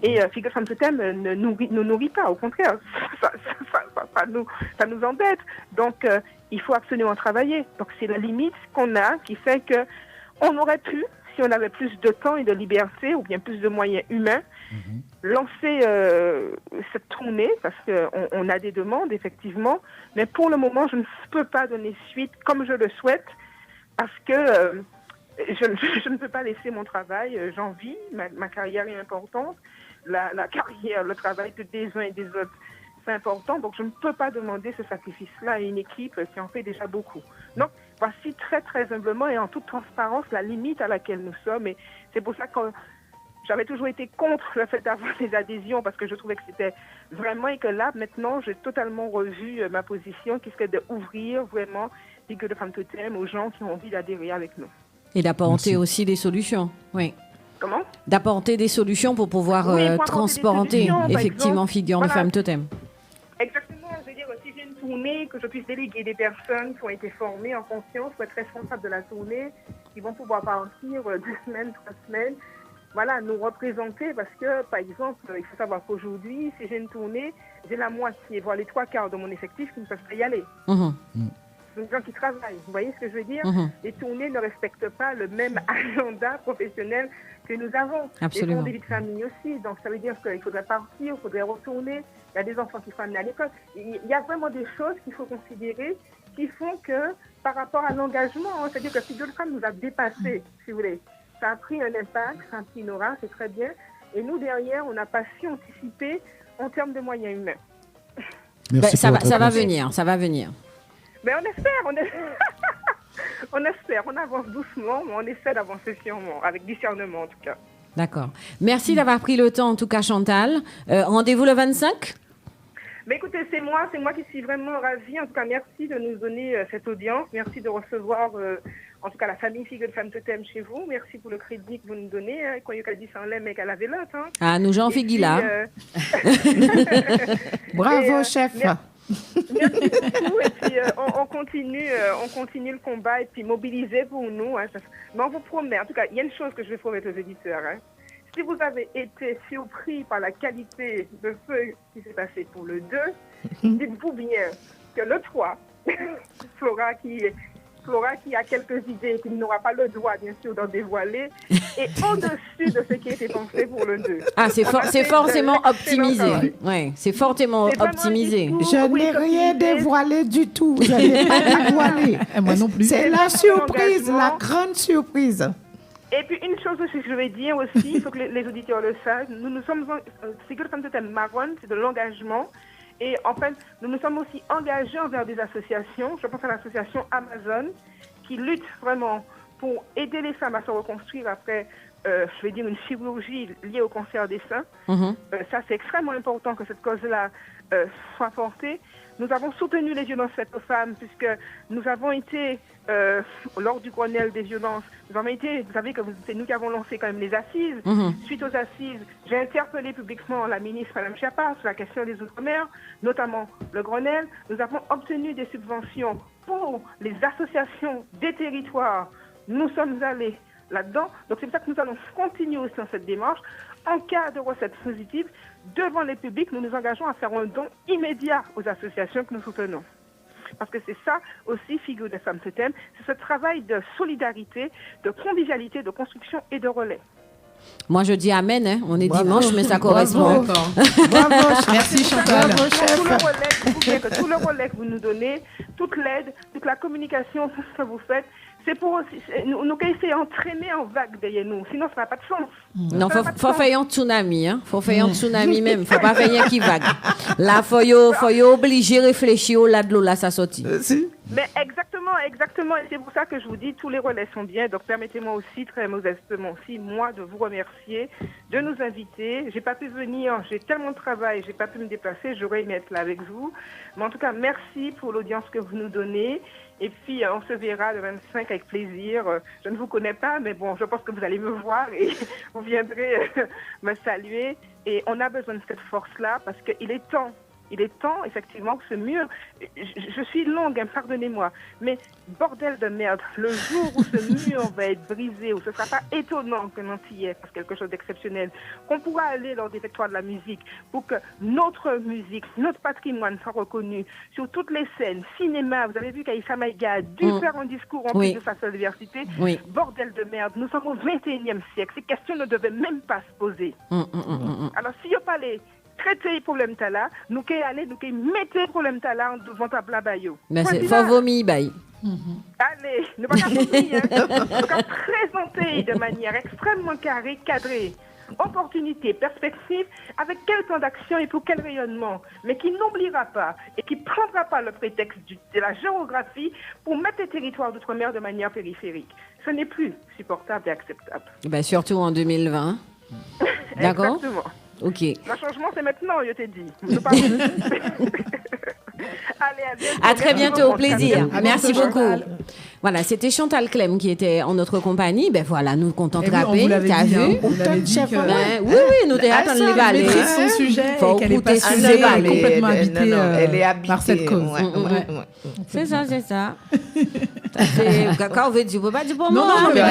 Et Figure de Femme Totem ne nous nourrit pas, au contraire, ça nous embête. Donc, il faut absolument travailler. Donc, c'est la limite qu'on a qui fait que on aurait pu, si on avait plus de temps et de liberté, ou bien plus de moyens humains, lancer cette tournée, parce qu'on a des demandes, effectivement. Mais pour le moment, je ne peux pas donner suite comme je le souhaite, parce que je ne peux pas laisser mon travail. J'en vis, ma carrière est importante. La carrière, le travail des uns et des autres, c'est important. Donc, je ne peux pas demander ce sacrifice-là à une équipe qui en fait déjà beaucoup. Donc, voici très, très humblement et en toute transparence la limite à laquelle nous sommes. Et c'est pour ça que j'avais toujours été contre le fait d'avoir des adhésions parce que je trouvais que c'était vraiment et que là, maintenant, j'ai totalement revu ma position qui serait d'ouvrir vraiment Figure de Femme Totem aux gens qui ont envie d'adhérer avec nous. Et d'apporter aussi des solutions, oui. Comment ? D'apporter des solutions pour pouvoir transporter effectivement Figure de Femme Totem. Exactement, je veux dire, si j'ai une tournée, que je puisse déléguer des personnes qui ont été formées en conscience, pour être responsables de la tournée, qui vont pouvoir partir 2 semaines, 3 semaines, voilà, nous représenter, parce que, par exemple, il faut savoir qu'aujourd'hui, si j'ai une tournée, j'ai la moitié, voire les 3/4 de mon effectif qui ne peuvent pas y aller. Ce sont des gens qui travaillent, vous voyez ce que je veux dire ? Les tournées ne respectent pas le même agenda professionnel que nous avons. Absolument. Des vies de famille aussi, donc ça veut dire qu'il faudrait partir, il faudrait retourner, il y a des enfants qui sont amenés à l'école. Il y a vraiment des choses qu'il faut considérer qui font que, par rapport à l'engagement, c'est-à-dire que Figure de Femme nous a dépassés, si vous voulez. Ça a pris un impact, ça a pris une aura, c'est très bien. Et nous, derrière, on n'a pas su anticiper en termes de moyens humains. Ça va venir, ça va venir. Mais on espère, on espère, on avance doucement, mais on essaie d'avancer sûrement, avec discernement en tout cas. D'accord. Merci d'avoir pris le temps en tout cas, Chantal. Rendez-vous le 25 ? Mais écoutez, c'est moi qui suis vraiment ravie. En tout cas, merci de nous donner cette audience. Merci de recevoir, en tout cas, la famille Figure de Femme Totem chez vous. Merci pour le crédit que vous nous donnez. Quand il a dit ça en l'aime et qu'elle avait l'autre. Ah, nous, Jean Figuila. Bravo, chef. Merci beaucoup. Et puis, on continue le combat et puis mobiliser pour nous. Mais on vous promet, en tout cas, il y a une chose que je vais promettre aux éditeurs. Si vous avez été surpris par la qualité de ce qui s'est passé pour le 2, dites-vous bien que le 3, Flora qui a quelques idées, qui n'aura pas le droit, bien sûr, d'en dévoiler, est au-dessus de ce qui a été pensé pour le 2. Ah, c'est forcément optimisé. Oui, c'est fortement optimisé. Je n'ai rien dévoilé du tout. Je n'ai pas dévoilé. Moi non plus. C'est la surprise, la grande surprise. Et puis, une chose aussi que je vais dire aussi, il faut que les auditeurs le sachent, nous sommes, Figure de Femme Totem marron, c'est de l'engagement. Et en fait, nous nous sommes aussi engagés envers des associations. Je pense à l'association Amazon, qui lutte vraiment pour aider les femmes à se reconstruire après, je vais dire, une chirurgie liée au cancer des seins. Ça, c'est extrêmement important que cette cause-là soit portée. Nous avons soutenu les violences faites aux femmes, puisque nous avons été, lors du Grenelle des violences, vous savez que c'est nous qui avons lancé quand même les assises. Suite aux assises, j'ai interpellé publiquement la ministre Mme Schiappa sur la question des Outre-mer, notamment le Grenelle. Nous avons obtenu des subventions pour les associations des territoires. Nous sommes allés là-dedans. Donc c'est pour ça que nous allons continuer aussi dans cette démarche. En cas de recette positive, devant les publics, nous nous engageons à faire un don immédiat aux associations que nous soutenons. Parce que c'est ça aussi, Figure de Femme Totem, c'est ce travail de solidarité, de convivialité, de construction et de relais. Moi, je dis amen. Hein. On est dimanche, mais ça correspond. Bravo. Merci, Chantal. Bravo, chef. Tout le relais que vous nous donnez, toute l'aide, toute la communication, tout ce que vous faites, c'est pour aussi, nous essayer d'entraîner en vague derrière nous. Sinon, ça n'a pas de sens. Non, faut faire un tsunami. Hein. Faut faire un tsunami même. Faut pas faire qui vague. Là, faut y obliger réfléchir au là de l'eau là, ça sortit. Mais exactement. Et c'est pour ça que je vous dis, tous les relais sont bien. Donc, permettez-moi aussi, très modestement aussi, moi, de vous remercier, de nous inviter. J'ai pas pu venir, j'ai tellement de travail, j'ai pas pu me déplacer. J'aurais aimé être là avec vous. Mais en tout cas, merci pour l'audience que vous nous donnez. Et puis, on se verra le 25 avec plaisir. Je ne vous connais pas, mais bon, je pense que vous allez me voir et vous viendrez me saluer. Et on a besoin de cette force-là parce qu'il est temps. Il est temps, effectivement, que ce mur... Je suis longue, pardonnez-moi, mais bordel de merde, le jour où ce mur va être brisé, où ce ne sera pas étonnant que Antillais fasse quelque chose d'exceptionnel, qu'on pourra aller lors des victoires de la musique pour que notre musique, notre patrimoine soit reconnu sur toutes les scènes, cinéma. Vous avez vu qu'Aïssa Maïga a dû faire un discours en plus de sa seule diversité. Bordel de merde, nous sommes au 21e siècle. Ces questions ne devaient même pas se poser. Alors, si vous parlez... traiter les problèmes là, nous qui aller, nous qui mettre les problèmes là devant ta blabayo. Mais c'est faut vomir, bail. Allez, ne pas vomir, on va présenter de manière extrêmement carrée, cadrée, opportunité, perspective, avec quel plan d'action et pour quel rayonnement, mais qui n'oubliera pas et qui ne prendra pas le prétexte de la géographie pour mettre les territoires d'outre-mer de manière périphérique. Ce n'est plus supportable et acceptable. Ben, surtout en 2020. D'accord. Exactement. Ok. Le changement, c'est maintenant, je t'ai dit. Allez, à bientôt. À très bientôt, au plaisir. Merci beaucoup. Chantal. Voilà, c'était Chantal Clem qui était en notre compagnie. Ben voilà, nous contents de rapper. T'as vu? Oui, nous t'attendons les balles. Elle maîtrise son sujet et qu'elle est passionnée, elle est complètement habitée par cette cause. C'est ça. Quand on veut dire, on peut pas dire pour moi. Non, mais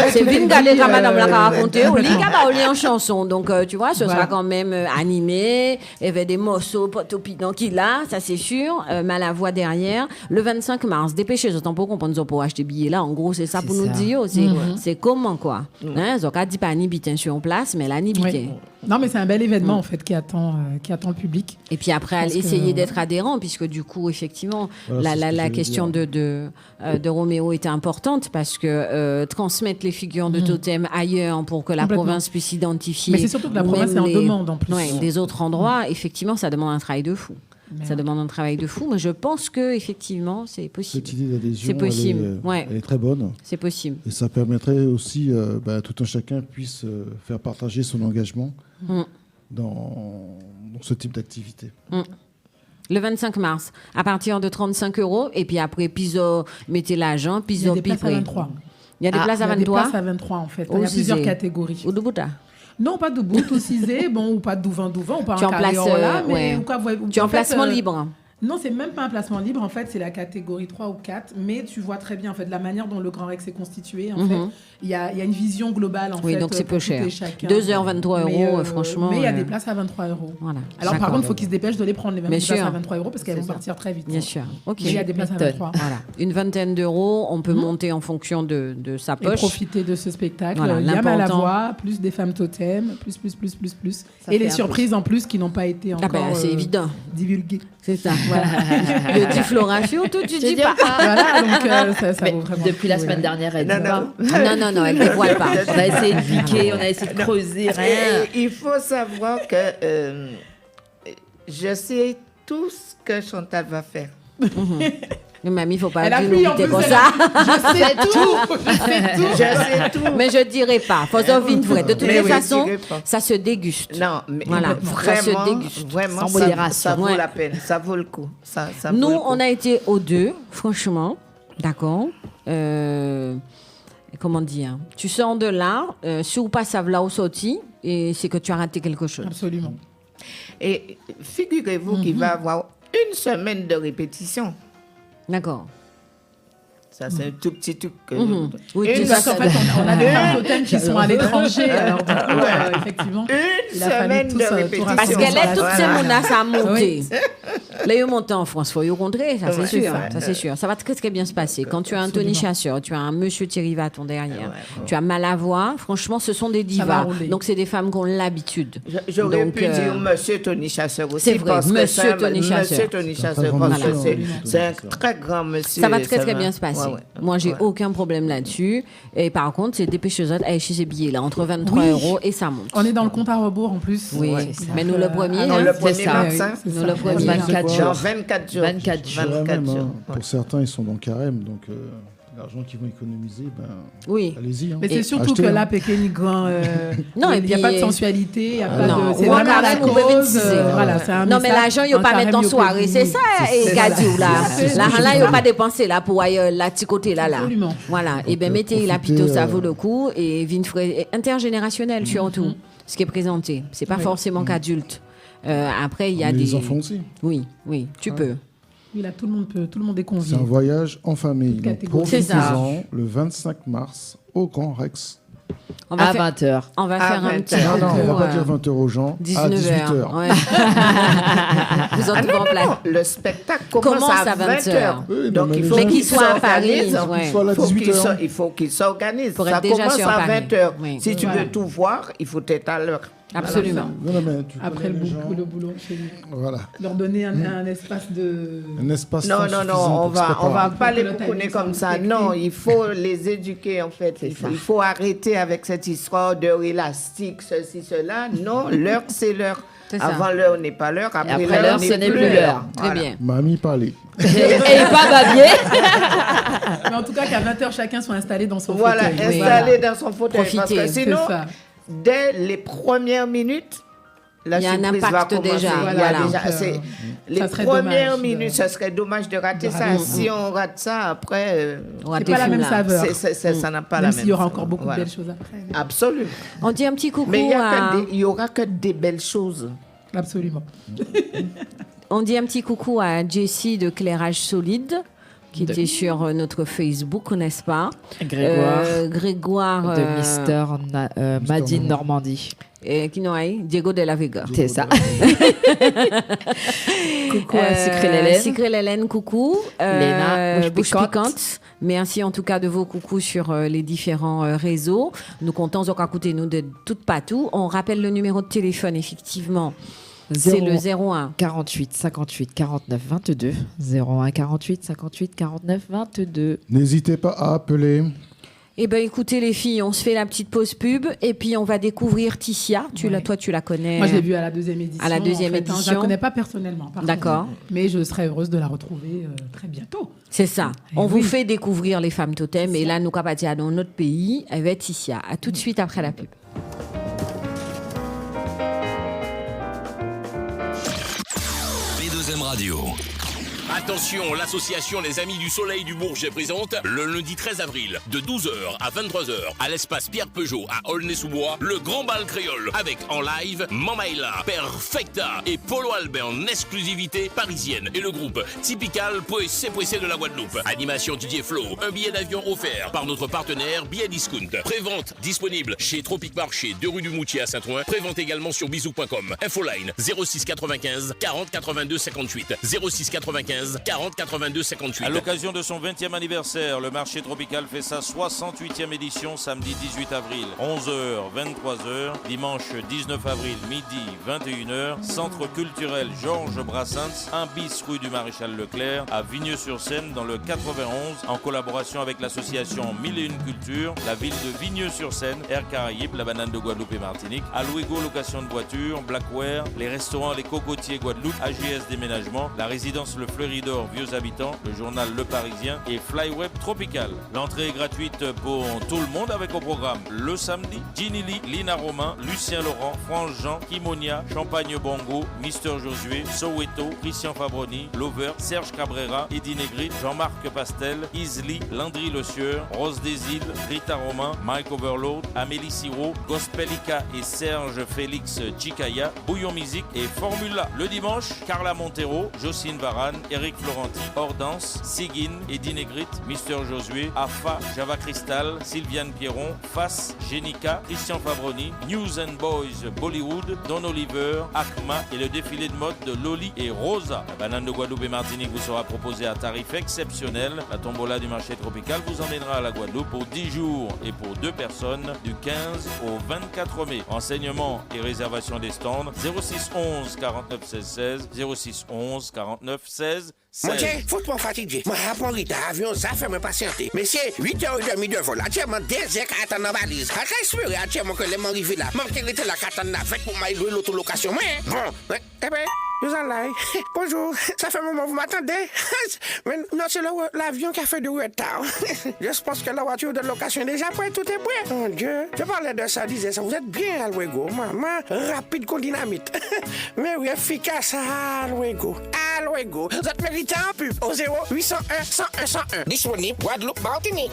c'est vite d'aller la madame l'a raconté. On lit en chanson. Donc, tu vois, ce sera quand même animé. Il y avait des morceaux, potopidants qu'il a, ça c'est sûr. Malavoie derrière. Le 25 mars, dépêchez-vous, tant pour comprendre pour acheter billets là. En gros, c'est ça pour nous dire. C'est comment, quoi. Donc, on dit pas ni bitin sur place, mais là, ni bitin. Non, mais c'est un bel événement, en fait, qui attend le public. Et puis après, essayer d'être adhérent, puisque du coup, effectivement, la question de Roméo était importante, parce que transmettre les figures de totem ailleurs pour que la province puisse s'identifier. Mais c'est surtout que la province est en demande, en plus. Des autres endroits, effectivement, ça demande un travail de fou. Ça demande un travail de fou, mais je pense que effectivement, c'est possible. Cette idée d'adhésion, c'est possible. Elle est très bonne. C'est possible. Et ça permettrait aussi tout un chacun puisse faire partager son engagement dans ce type d'activité. Le 25 mars, à partir de 35 €, et puis après, mettez l'argent, il y a des places à 23. Il y a des places à 23. Il y a des places à 23, en fait. Il y a plusieurs catégories. Ou de Bouta. Non, pas de bout, au cisé, ou pas de douvan, ou pas en carré-là, mais tu es en placement libre. Non, c'est même pas un placement libre, en fait, c'est la catégorie 3 ou 4, mais tu vois très bien, en fait, la manière dont le Grand Rex est constitué, en fait, il y a une vision globale, en fait. Oui, donc c'est peu cher. 2h, 23 €, franchement. Mais il y a des places à 23 €. Voilà. Alors, par contre, il faut qu'ils se dépêchent de les prendre, les mêmes places à 23 € parce qu'elles vont partir très vite. Bien sûr. Ok. Mais il y a des places à 23. Voilà. Une vingtaine d'euros, on peut monter en fonction de sa poche. Et profiter de ce spectacle. Voilà, il y a Malavoie, plus des femmes totems, plus. Et les surprises en plus qui n'ont pas été encore c'est évident. Divulguées. C'est ça, voilà. Le dit Flora, surtout, tu dis pas. Voilà, donc ça vaut vraiment. Depuis la semaine dernière, elle dit pas. Non, elle ne dévoile pas. On a essayé de piquer, on a essayé de creuser, rien. Il faut savoir que je sais tout ce que Chantal va faire. Mais mamie, il ne faut pas dire comme ça. Je sais tout. Mais je ne dirai pas. Faut dire vrai. De toutes les façons, ça se déguste. Non, mais voilà. Vraiment, ça se déguste. Vraiment, ça vaut la peine. Ça vaut le coup. Nous, on a été aux deux, franchement. D'accord. Comment dire? Tu sors de là, si ou pas ça là au sorti, et c'est que tu as raté quelque chose. Absolument. Et figurez-vous qu'il va y avoir une semaine de répétition. D'accord. Ça, c'est un tout petit truc. Oui, parce qu'en fait, on a des femmes totems qui sont à l'étranger. Alors, du coup, effectivement, une semaine de répétition. Parce qu'elle est toutes ces menaces à monter. Là, ils montent en France, il faut y rencontrer, ça c'est sûr. Ça c'est sûr. Ça va très très bien se passer. Quand tu as un Tony Chasseur, tu as un Monsieur Thierry Vaton derrière, tu as Malavoie, franchement, ce sont des divas. Donc, c'est des femmes qui ont l'habitude. J'aurais pu dire Monsieur Tony Chasseur aussi. C'est vrai, Monsieur Tony Chasseur. Monsieur Tony Chasseur, c'est un très grand monsieur. Ça va très très bien se passer. Moi, j'ai aucun problème là-dessus. Et par contre, c'est dépêcheuse à acheter ces billets-là, entre 23 € et ça monte. On est dans le compte à rebours en plus. Oui, mais nous le premier. Le premier Nous le premier. 24 Dans 24 jours. 24 jours. 24 jours. Même, pour certains, ils sont dans le carême, donc l'argent qu'ils vont économiser, allez-y. Mais c'est surtout que là, Pékin grand. Non, il n'y a pas de sensualité, il n'y a pas de. C'est vraiment vraiment la cause. Voilà, c'est un non, mais l'argent, il n'y a pas mettre en soirée, c'est ça, et Gadiou, là. L'argent, là, il n'y a pas dépensé là pour la petit côté là. Absolument. Voilà, et bien, mettez la plutôt, ça vaut le coup, et Vinfrey, intergénérationnel surtout, ce qui est présenté. C'est pas forcément qu'adulte. Après, il y a des. Les enfants aussi. Oui, tu peux. Oui, là, tout le monde est convié. C'est un voyage en famille. Donc, profitez-en le 25 mars au Grand Rex. À 20h. On va faire un petit Non, on va pas dire 20h aux gens. 19h. À 18h. Ouais. Vous en trouvez en place. Non, le spectacle commence à 20h. Oui, donc il faut mais qu'il soit à Paris. Qu'il soit à 18h. Il faut qu'il s'organise. Pour Ça être déjà commence sur à Paris. 20h. Oui. Si tu veux tout voir, il faut être à l'heure. Absolument. Après le boulot chez lui. Voilà. Leur donner un espace de. Un espace. Non, on va pas les couponner comme ça. Non, il faut les éduquer en fait. Il faut arrêter avec cette histoire d'heure élastique, ceci, cela. Non, l'heure c'est l'heure. Avant l'heure n'est pas l'heure. Après l'heure ce n'est plus l'heure. Très bien. Mamie parlait. Et pas babier. Mais en tout cas, qu'à 20h, chacun soit installé dans son fauteuil. Voilà, installé dans son fauteuil. Profitez. Parce que sinon, dès les premières minutes, la il y a un surprise impact va commencer. déjà. Il y a Voilà. déjà les premières minutes, ce serait dommage de rater ça. Si on rate ça, après, c'est pas la même saveur. Ça n'a pas la même même s'il y aura saveur. encore beaucoup de belles choses après. Absolument. On dit un petit coucou. Mais il y aura que des belles choses. Absolument. On dit un petit coucou à Jessie de Clairage Solide, qui était sur notre Facebook, n'est-ce pas? Grégoire. De Mister Madine Normandie. Et qui Diego de la Vega. C'est ça. Coucou à Secret Lélène. Secret Lélène, coucou. Léna, Bouche Piquante. Merci en tout cas de vos coucous sur les différents réseaux. Nous comptons encore écouter nous de toutes partout. On rappelle le numéro de téléphone, effectivement. C'est le 01 48 58 49 22. 01 48 58 49 22. N'hésitez pas à appeler. Eh bien, écoutez, les filles, on se fait la petite pause pub et puis on va découvrir Tissia. Toi, tu la connais. Moi, je l'ai vue à la deuxième édition. À la deuxième édition. Je ne la connais pas personnellement. D'accord. Mais je serais heureuse de la retrouver très bientôt. C'est ça. On vous fait découvrir les femmes totems. Et là, nous, capatia dans notre pays, avec Tissia. À tout de suite après la pub. P2M Radio. Attention, l'association Les Amis du Soleil du Bourget présente le lundi 13 avril de 12h à 23h à l'espace Pierre Peugeot à Aulnay-sous-Bois, le grand bal créole avec en live Mamaïla, Perfecta et Polo Albert en exclusivité parisienne et le groupe Typical Poissé de la Guadeloupe. Animation Didier Flo, un billet d'avion offert par notre partenaire Billet Discount. Prévente disponible chez Tropic Marché 2 rue du Moutier à Saint-Ouen. Prévente également sur bisou.com. Infoline 06 95 40 82 58 06 95 40 82 58. À l'occasion de son 20e anniversaire, le marché tropical fait sa 68e édition samedi 18 avril, 11h, 23h, dimanche 19 avril, midi, 21h, centre culturel Georges Brassens, 1 bis rue du Maréchal Leclerc, à Vigneux-sur-Seine dans le 91, en collaboration avec l'association 1001 Culture, la ville de Vigneux-sur-Seine, Air Caraïbes, la banane de Guadeloupe et Martinique, Alouigo location de voitures, Blackware, les restaurants Les Cocotiers Guadeloupe, AGS Déménagement, la résidence Le Fleuridor Vieux Habitants, le journal Le Parisien et Flyweb Tropical. L'entrée est gratuite pour tout le monde avec au programme le samedi Ginny Lee, Lina Romain, Lucien Laurent, France Jean, Kimonia, Champagne Bongo, Mister Josué, Soweto, Christian Fabroni, Lover, Serge Cabrera, Eddie Negrit, Jean-Marc Pastel, Isli, Landry Le Sieur, Rose des Îles, Rita Romain, Mike Overload, Amélie Siro, Gospelica et Serge Félix Chicaya, Bouillon Musique et Formula. Le dimanche, Carla Montero, Jocelyne Varane, Eric Florenti, Ordance, Sigyn, Eddie Negrit, Mister Josué, Afa, Java Crystal, Sylviane Pierron, Fass, Jenica, Christian Fabroni, News and Boys Bollywood, Don Oliver, Akma et le défilé de mode de Loli et Rosa. La banane de Guadeloupe et Martinique vous sera proposée à tarif exceptionnel. La tombola du marché tropical vous emmènera à la Guadeloupe pour 10 jours et pour 2 personnes du 15 au 24 mai. Renseignements et réservation des stands 06 11 49 16 16 06 11 49 16 16. Moi, faut-moi fatiguer. Moi, rapport avion, ça fait me patienter. Mais c'est 8h30 de vol. Actuellement, 2 heures à attendre dans la valise. À respirer, actuellement, que les m'arrivent là. Moi, qui était la katana, faites pour m'aller louer l'autolocation. Bon, eh ben. Vous en là. Bonjour. Ça fait un moment, vous m'attendez? Mais non, c'est l'avion qui a fait du retard. Je pense que la voiture de location est déjà prête, tout est prêt. Mon Dieu. Je parlais de ça, disais ça. Vous êtes bien, Alwego. Maman, rapide comme dynamite. Mais oui, efficace, Alwego. Alwego. Vous êtes mérité en pub au 0801 101 101. Disponible, Guadeloupe, Martinique.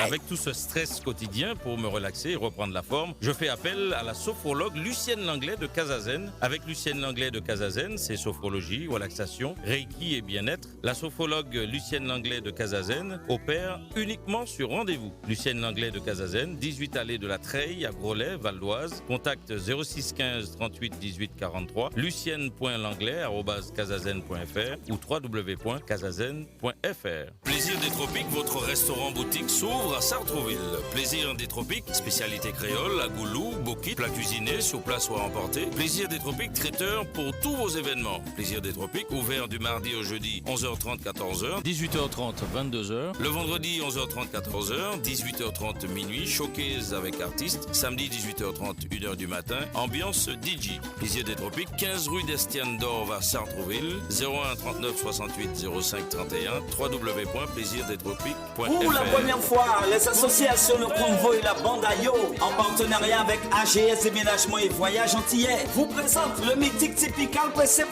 Avec tout ce stress quotidien, pour me relaxer et reprendre la forme, je fais appel à la sophrologue Lucienne Langlais de Casazen. Avec Lucienne Langlais de Casazen, c'est sophrologie, relaxation, reiki et bien-être. La sophrologue Lucienne Langlais de Casazen opère uniquement sur rendez-vous. Lucienne Langlais de Casazen, 18 allée de la Treille à Groslay, Val d'Oise. Contact 06 15 38 18 43, lucienne.langlais@casazen.fr ou www.casazen.fr. Plaisir des Tropiques, votre restaurant-boutique s'ouvre à Sartrouville. Plaisir des Tropiques, spécialité créole, à goulou, bokit, plat cuisiné, sur place ou à emporter. Plaisir des Tropiques, traiteur pour tous vos événements. Plaisir des Tropiques, ouvert du mardi au jeudi, 11h30, 14h, 18h30, 22h. Le vendredi, 11h30, 14h, 18h30, minuit, showcase avec artistes. Samedi, 18h30, 1h du matin, ambiance DJ. Plaisir des Tropiques, 15 rue d'Estienne d'Orve à Sartrouville, 01 39 68 05 31, www.plaisirdetropiques.fr. Pour la première fois, les associations Le Convoi et la Bande Ayo, en partenariat avec AGS Déménagement et Voyage Antillais, vous présentent le mythique typical Pressé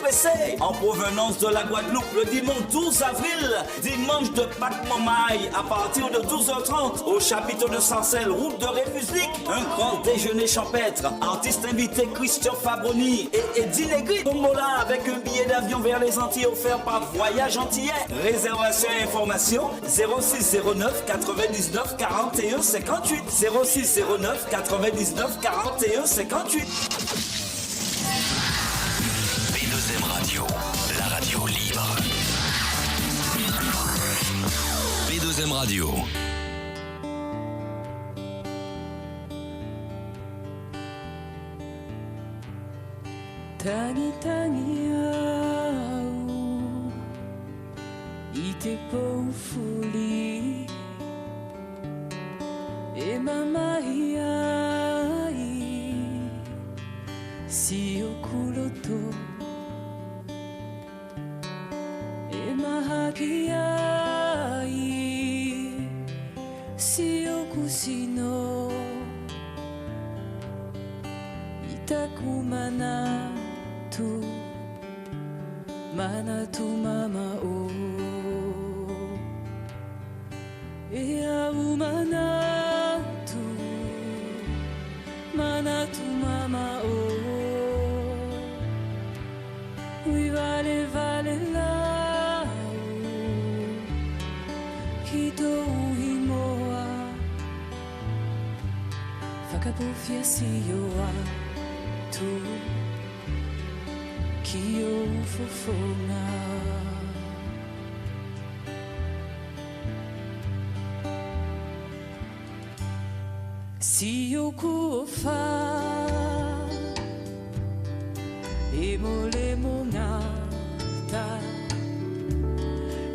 en provenance de la Guadeloupe le dimanche 12 avril, dimanche de Pâques Momaille, à partir de 12h30 au chapiteau de Sarcelles, route de République. Un grand déjeuner champêtre. Artiste invité Christian Fabroni et Eddie Negri. Tombola avec un billet d'avion vers les Antilles offert par Voyage Antillais. Réservation et information 0609 99 41 58. 0609 99 41 58. P2M Radio, la radio libre. P2M Radio. Tangi tangi au ite poufuli e mama hiai si okuloto e mahaki ai si okusino itakumana Manatu mama o e au manatu mama o oui vale la kito himoa fakapufia siyoa tu Kio fofona Si eu kufa E mole monata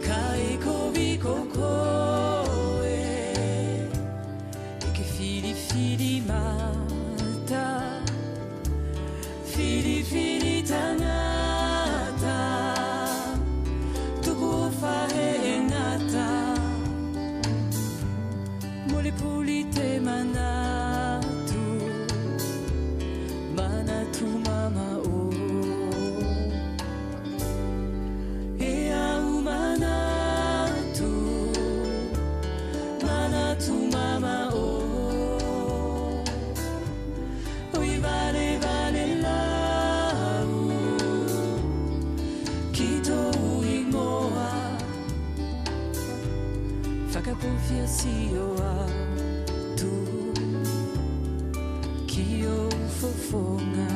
Kai kobi koko E che fili mata Fili tanata Tuku fahenata Mole pulite manatu Manatu mama o E au manatu Manatu mama o Oi vale la Fakapufia siyoa tu Kio fofonga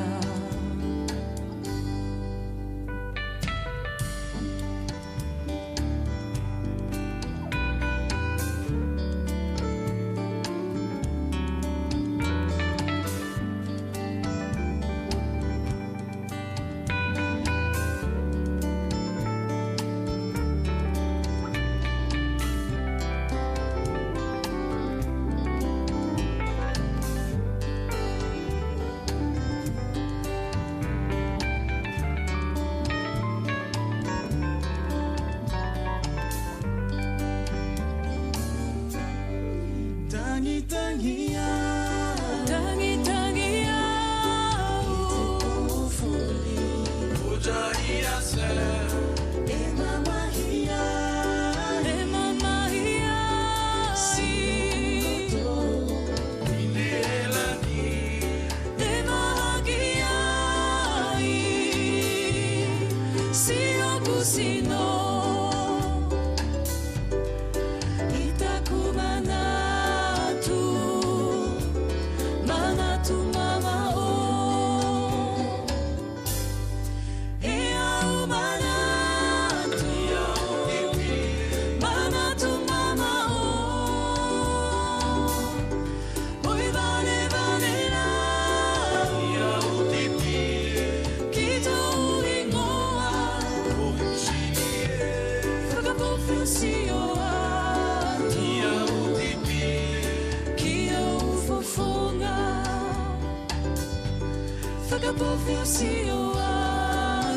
Fica por fio se o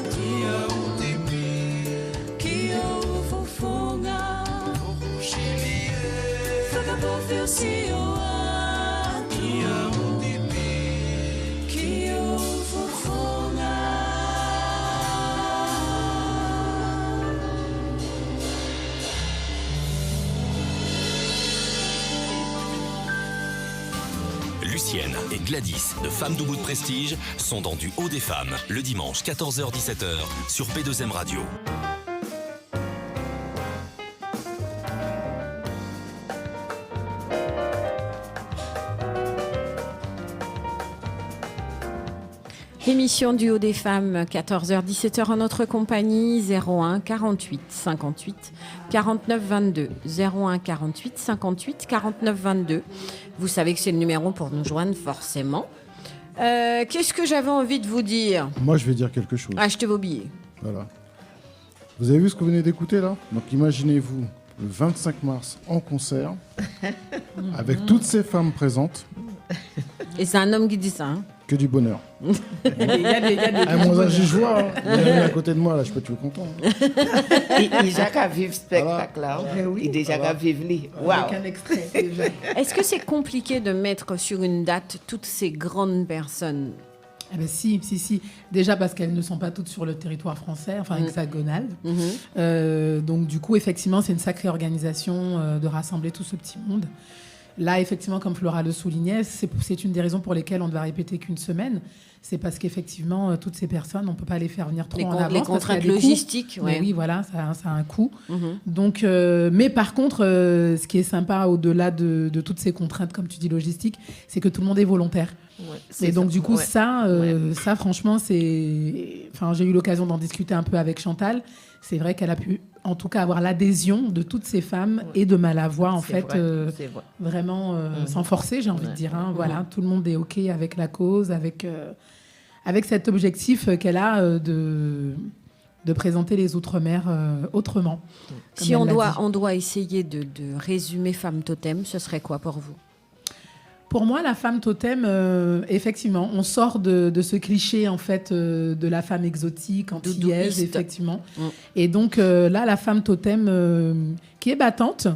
que é o tipi, que é o fofonga, fica por fio se o que é o tipi, que é o fofonga. Lucienne et Gladys de Femmes Debout de Prestige sont dans Du Haut des Femmes le dimanche 14h-17h sur P2M Radio. Émission du Haut des Femmes, 14h-17h en notre compagnie, 01 48 58 49 22. 01 48 58 49 22. Vous savez que c'est le numéro pour nous joindre forcément. Qu'est-ce que j'avais envie de vous dire? Moi, je vais dire quelque chose. Achetez vos billets. Voilà. Vous avez vu ce que vous venez d'écouter là? Donc imaginez-vous le 25 mars en concert avec toutes ces femmes présentes. Et c'est un homme qui dit ça. Hein. Que du bonheur. Il y a des Moi, j'ai joie. Il y a à côté de moi, là, je peux être content. Il déjà qu'à vivre ce spectacle-là. Il déjà qu'à vivre lui. Avec un extrait. Déjà. Est-ce que c'est compliqué de mettre sur une date toutes ces grandes personnes? Eh ben si. Déjà parce qu'elles ne sont pas toutes sur le territoire français, enfin hexagonal. Donc du coup, effectivement, c'est une sacrée organisation de rassembler tout ce petit monde. Là, effectivement, comme Flora le soulignait, c'est une des raisons pour lesquelles on ne va répéter qu'une semaine. C'est parce qu'effectivement, toutes ces personnes, on ne peut pas les faire venir trop en avance. Les contraintes logistiques. Ouais. Oui, voilà, ça a un coût. Donc, mais par contre, ce qui est sympa au-delà de toutes ces contraintes, comme tu dis, logistiques, c'est que tout le monde est volontaire. Ouais, et donc, du coup, ça, franchement, Enfin, j'ai eu l'occasion d'en discuter un peu avec Chantal. C'est vrai qu'elle a pu, en tout cas, avoir l'adhésion de toutes ces femmes et de Malavoie, en fait, vraiment sans forcer, j'ai envie de dire. Hein, voilà, tout le monde est OK avec la cause, avec cet objectif qu'elle a de présenter les Outre-mer autrement. Si on doit essayer de résumer Femme Totem, ce serait quoi pour vous? Pour moi, la femme totem, effectivement, on sort de ce cliché en fait de la femme exotique, antillaise, effectivement. Et donc là, la femme totem qui est battante,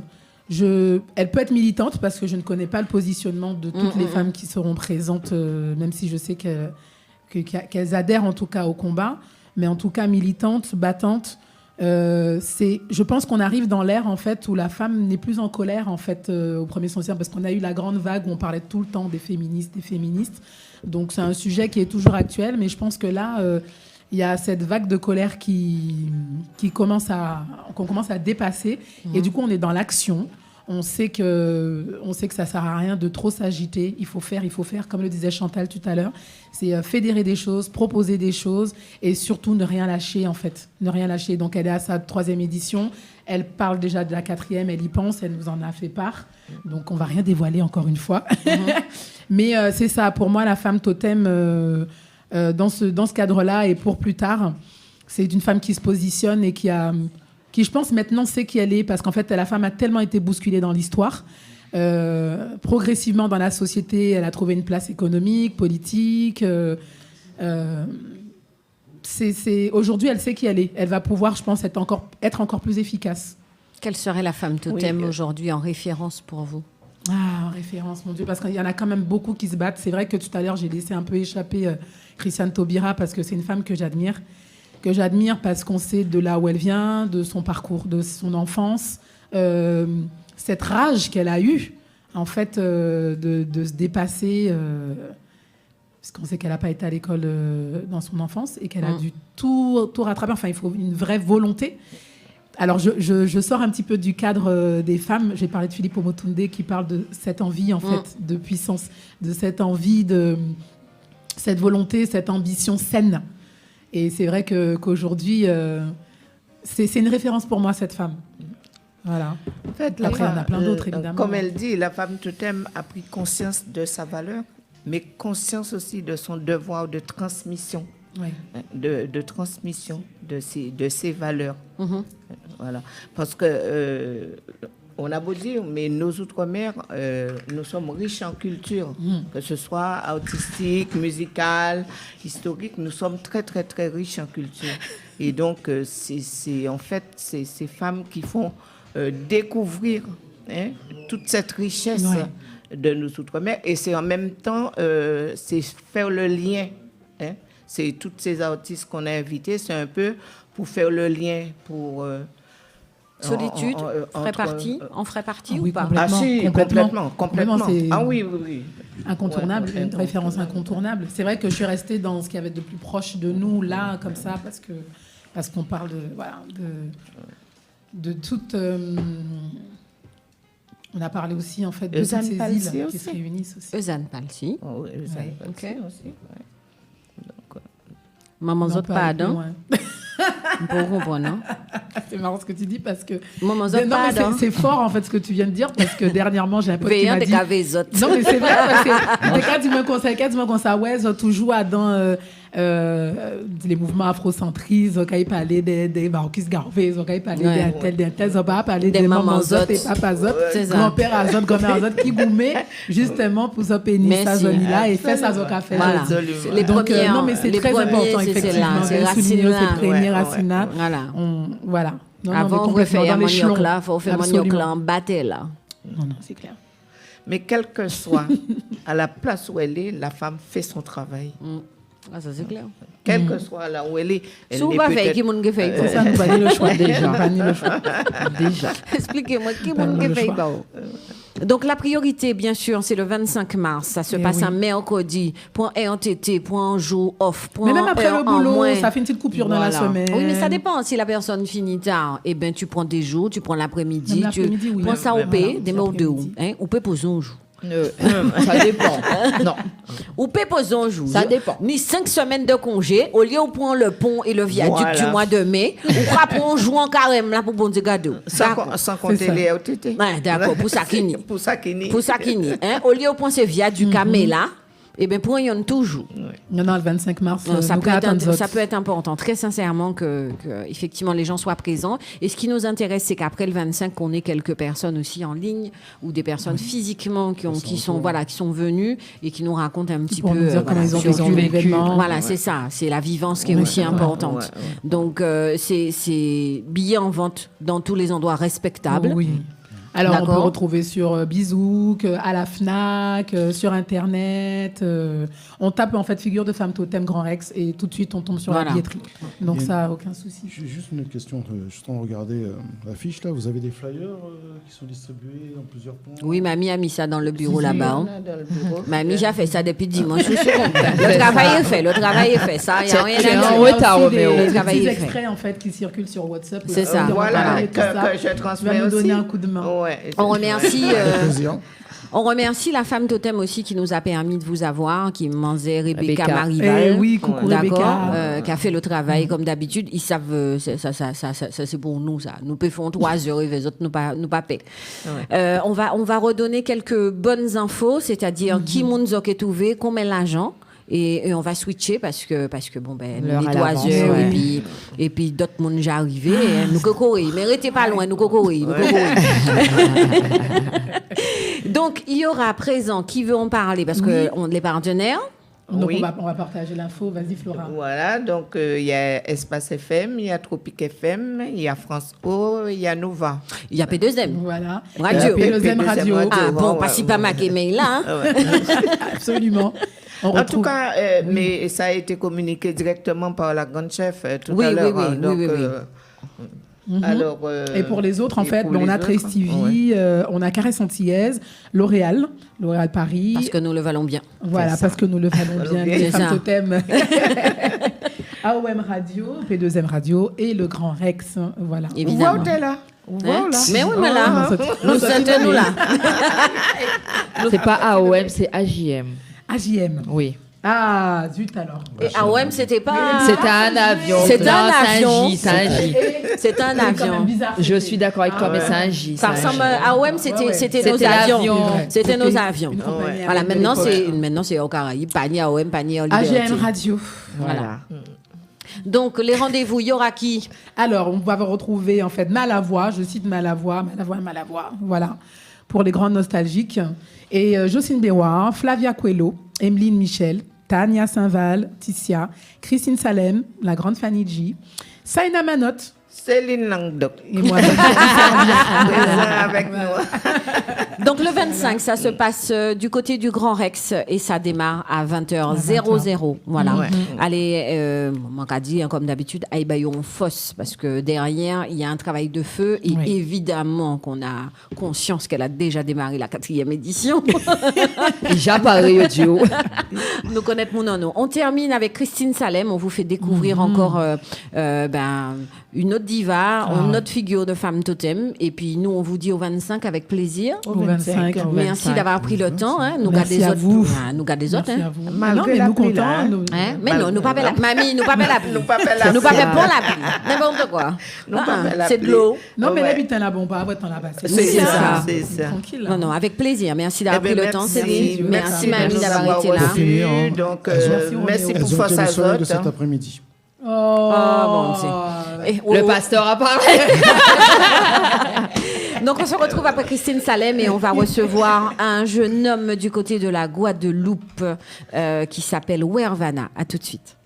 elle peut être militante parce que je ne connais pas le positionnement de toutes les femmes qui seront présentes, même si je sais qu'elles adhèrent en tout cas au combat, mais en tout cas militante, battante. Je pense qu'on arrive dans l'ère en fait où la femme n'est plus en colère en fait au premier sens, parce qu'on a eu la grande vague où on parlait tout le temps des féministes. Donc c'est un sujet qui est toujours actuel, mais je pense que là il y a cette vague de colère qu'on commence à dépasser et du coup on est dans l'action. On sait que ça sert à rien de trop s'agiter. Il faut faire, comme le disait Chantal tout à l'heure. C'est fédérer des choses, proposer des choses et surtout ne rien lâcher, en fait. Ne rien lâcher. Donc, elle est à sa 3e édition. Elle parle déjà de la 4e. Elle y pense. Elle nous en a fait part. Donc, on ne va rien dévoiler encore une fois. Mais c'est ça. Pour moi, la femme totem, dans ce cadre-là et pour plus tard, c'est une femme qui se positionne et qui, je pense, maintenant sait qui elle est, parce qu'en fait, la femme a tellement été bousculée dans l'histoire. Progressivement, dans la société, elle a trouvé une place économique, politique. Aujourd'hui, elle sait qui elle est. Elle va pouvoir, je pense, être encore plus efficace. Quelle serait la femme totem aujourd'hui en référence pour vous? En référence, mon Dieu, parce qu'il y en a quand même beaucoup qui se battent. C'est vrai que tout à l'heure, j'ai laissé un peu échapper Christiane Taubira, parce que c'est une femme que j'admire. Parce qu'on sait de là où elle vient, de son parcours, de son enfance, cette rage qu'elle a eue, en fait, de se dépasser, parce qu'on sait qu'elle n'a pas été à l'école dans son enfance et qu'elle a dû tout rattraper. Enfin, il faut une vraie volonté. Alors, je sors un petit peu du cadre des femmes. J'ai parlé de Philippe Omotunde qui parle de cette envie, en fait, de puissance, de cette envie, de cette volonté, cette ambition saine. Et c'est vrai qu'aujourd'hui, c'est une référence pour moi, cette femme. Voilà. En fait, après, on a plein d'autres, évidemment. Comme elle dit, la femme totem a pris conscience de sa valeur, mais conscience aussi de son devoir de transmission. Oui. De transmission de ses valeurs. Voilà. Parce que on a beau dire, mais nos outre-mer, nous sommes riches en culture, que ce soit artistique, musicale, historique, nous sommes très, très, très riches en culture. Et donc, c'est en fait ces femmes qui font découvrir toute cette richesse de nos outre-mer. Et c'est en même temps, c'est faire le lien. C'est toutes ces artistes qu'on a invités, c'est un peu pour faire le lien, pour... Solitude, on ferait partie ou pas? Complètement. Ah oui. Incontournable, une référence incontournable. C'est vrai que je suis restée dans ce qui avait de plus proche de nous, là, comme ça, parce qu'on parle de toute... on a parlé aussi, en fait, de toutes ces îles qui se réunissent aussi. Eusanne Palsy. Oui, Eusanne Palsy aussi, Maman Zot pas Adam. Pour comprendre, non? C'est marrant ce que tu dis parce que... Maman Zot pas Adam. C'est fort en fait ce que tu viens de dire parce que dernièrement j'ai un pote qui m'a dit... Non mais c'est vrai parce que quand tu me conseilles, ouais, Zot toujours dans les mouvements afrocentristes, quand il parlait des Marcus Garvey, quand il parlait d'un tel, on va parler des Maman Zot et Papa Zot, grand-père Azot, grand-mère Azot qui goumait justement pour se pénir sa zone là et faire sa zone café. Les premiers, non mais c'est très important effectivement de souligner ces premiers racines. Voilà. Avant, on va faire manioc là, il faut faire manioc là en bâté là. Non, c'est clair. Mais quel que soit à la place où elle est, la femme fait son travail. Ah, ça c'est clair. Quel que soit là où elle est, elle est peut-être... C'est ça, nous bannis le choix déjà. Déjà. Expliquez-moi, qui m'a fait Donc la priorité, bien sûr, c'est le 25 mars. Ça se passe un mercredi. Point RTT, point jour off. Mais même après le boulot, ça fait une petite coupure dans la semaine. Oui, mais ça dépend. Si la personne finit tard, eh ben tu prends des jours, tu prends l'après-midi, tu prends ça au P, des mots de où, ou peut poser un jour. Ça dépend. Non. Ou peut poser un jour. Ça dépend. Ni 5 semaines de congé, au lieu où prend le pont et le viaduc du mois de mai, ou pas pour un jour en carême là pour bon des cadeaux. Sans compter les RTT. D'accord, pour ça qui Pour ça qui Au lieu où prend ce viaduc à mai là, eh bien, pour yon toujours. Non, le 25 mars, ça peut être important, très sincèrement, que effectivement les gens soient présents. Et ce qui nous intéresse, c'est qu'après le 25, qu'on ait quelques personnes aussi en ligne ou des personnes physiquement qui sont venues et qui nous racontent un petit peu comment ils ont vécu l'événement. Voilà, c'est ça, c'est la vivance qui est aussi importante. Donc, c'est billets en vente dans tous les endroits respectables. Oui. Alors, on peut retrouver sur Bizouk, à la FNAC, sur Internet. On tape en fait figure de femme totem Grand Rex et tout de suite on tombe sur la billetterie. Donc ça, aucun souci. J'ai juste une question. Je suis en train de regarder l'affiche là. Vous avez des flyers qui sont distribués dans plusieurs points? Oui, mamie a mis ça dans le bureau là-bas. Mamie, j'ai fait ça depuis dimanche. Le travail est fait. Ça, il y a rien à dire. Des petits extraits en fait qui circulent sur WhatsApp. C'est ça. Voilà, que je transmets aussi. Tu vas nous donner un coup de main. On remercie la femme totem aussi qui nous a permis de vous avoir, qui m'enzait Rebecca Marival. Oui, coucou Rebecca. Qui a fait le travail comme d'habitude. Ils savent, ça c'est pour nous ça. Nous pouvons 3 heures et les autres nous pas paient. On va redonner quelques bonnes infos, c'est-à-dire qui mounzok est trouvé, combien l'argent. Et on va switcher parce que bon ben nous 3 heures et puis d'autres monde déjà arrivé nous cocoré mais restez pas loin nous cocoré donc il y aura à présent qui veut en parler parce que on les partenaires. Donc on va partager l'info, vas-y Flora. Voilà, donc il y a Espace FM, il y a Tropique FM, il y a France O, il y a Nova. Il y a P2M. Voilà. Radio. P2M Radio. Ah bon, pas si pas ma mail là. Absolument. En tout cas, mais ça a été communiqué directement par la grande chef tout à l'heure. Oui. Alors, et pour les autres, en fait, on a Trace TV, on a Caresse Antillaise, L'Oréal Paris. Parce que nous le valons bien. Voilà, parce que nous le valons bien. Les femmes totem. AOM Radio, P2M Radio et le Grand Rex. Voilà. Évidemment. Où là? Mais oui, mais là, nous sommes là. C'est pas AOM, c'est AJM. AJM. Oui. Ah, zut alors. Et AOM, c'était pas... C'était un avion. C'est un avion. C'est un J. C'est un avion. Je suis d'accord avec toi, mais c'est un J. Ça ressemble à AOM, c'était nos avions. C'était nos avions. Voilà, maintenant c'est aux Caraïbes. Panier AOM, panier Olivier. AGM Radio. Voilà. Donc, les rendez-vous, il y aura qui? Alors, on va retrouver en fait Malavoie, je cite Malavoie, voilà, pour les grands nostalgiques. Et Jocelyne Béroir, Flavia Coelho, Emeline Michel, Tania Saint-Val, Ticia, Christine Salem, la grande Fanny G, Saïna Manotte, Céline Languedoc. Et moi, avec nous. Donc le 25, ça se passe du côté du Grand Rex et ça démarre à 20h00. Voilà. Ouais. Allez, on m'a dit, comme d'habitude, on fosse parce que derrière, il y a un travail de feu et évidemment qu'on a conscience qu'elle a déjà démarré la 4e édition. Déjà pareil audio. Nous connaître mon nono. On termine avec Christine Salem. On vous fait découvrir encore une autre diva, une autre figure de femme totem. Et puis nous, on vous dit au 25 avec plaisir. Au 25. Merci d'avoir pris le temps. Hein. Nous Merci gardez à vous. Nous gardez des autres. Merci Hein. à vous. Malgré Non, mais la nous pluie, contents. là, hein. nous- Hein? Mais non, nous pas la mamie, nous pas la pluie. Nous pas faire la Nous pas pluie. faire pour la pluie. N'importe quoi. Nous pas faire la C'est de pluie. l'eau. Non, mais Ouais. la t'en la bon pas, après t'en la basse. C'est ça, c'est ça. Tranquille. Non, non, avec plaisir. Merci d'avoir Eh ben, pris le temps, merci. Céline. Merci, de mamie, nous d'avoir avoir été là. Pour finir, hein. reçus. Donc, Merci, merci Roméo. pour Elles ont Force été le soleil de Azote. cet après-midi. Ah, bon, c'est- Le pasteur a parlé. Donc on se retrouve après Christine Salem et on va recevoir un jeune homme du côté de la Guadeloupe qui s'appelle Wervana. À tout de suite.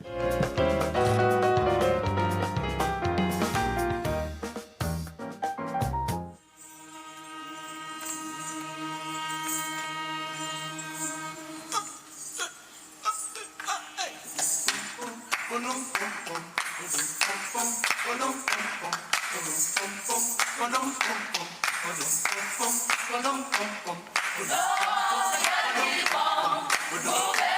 Oh,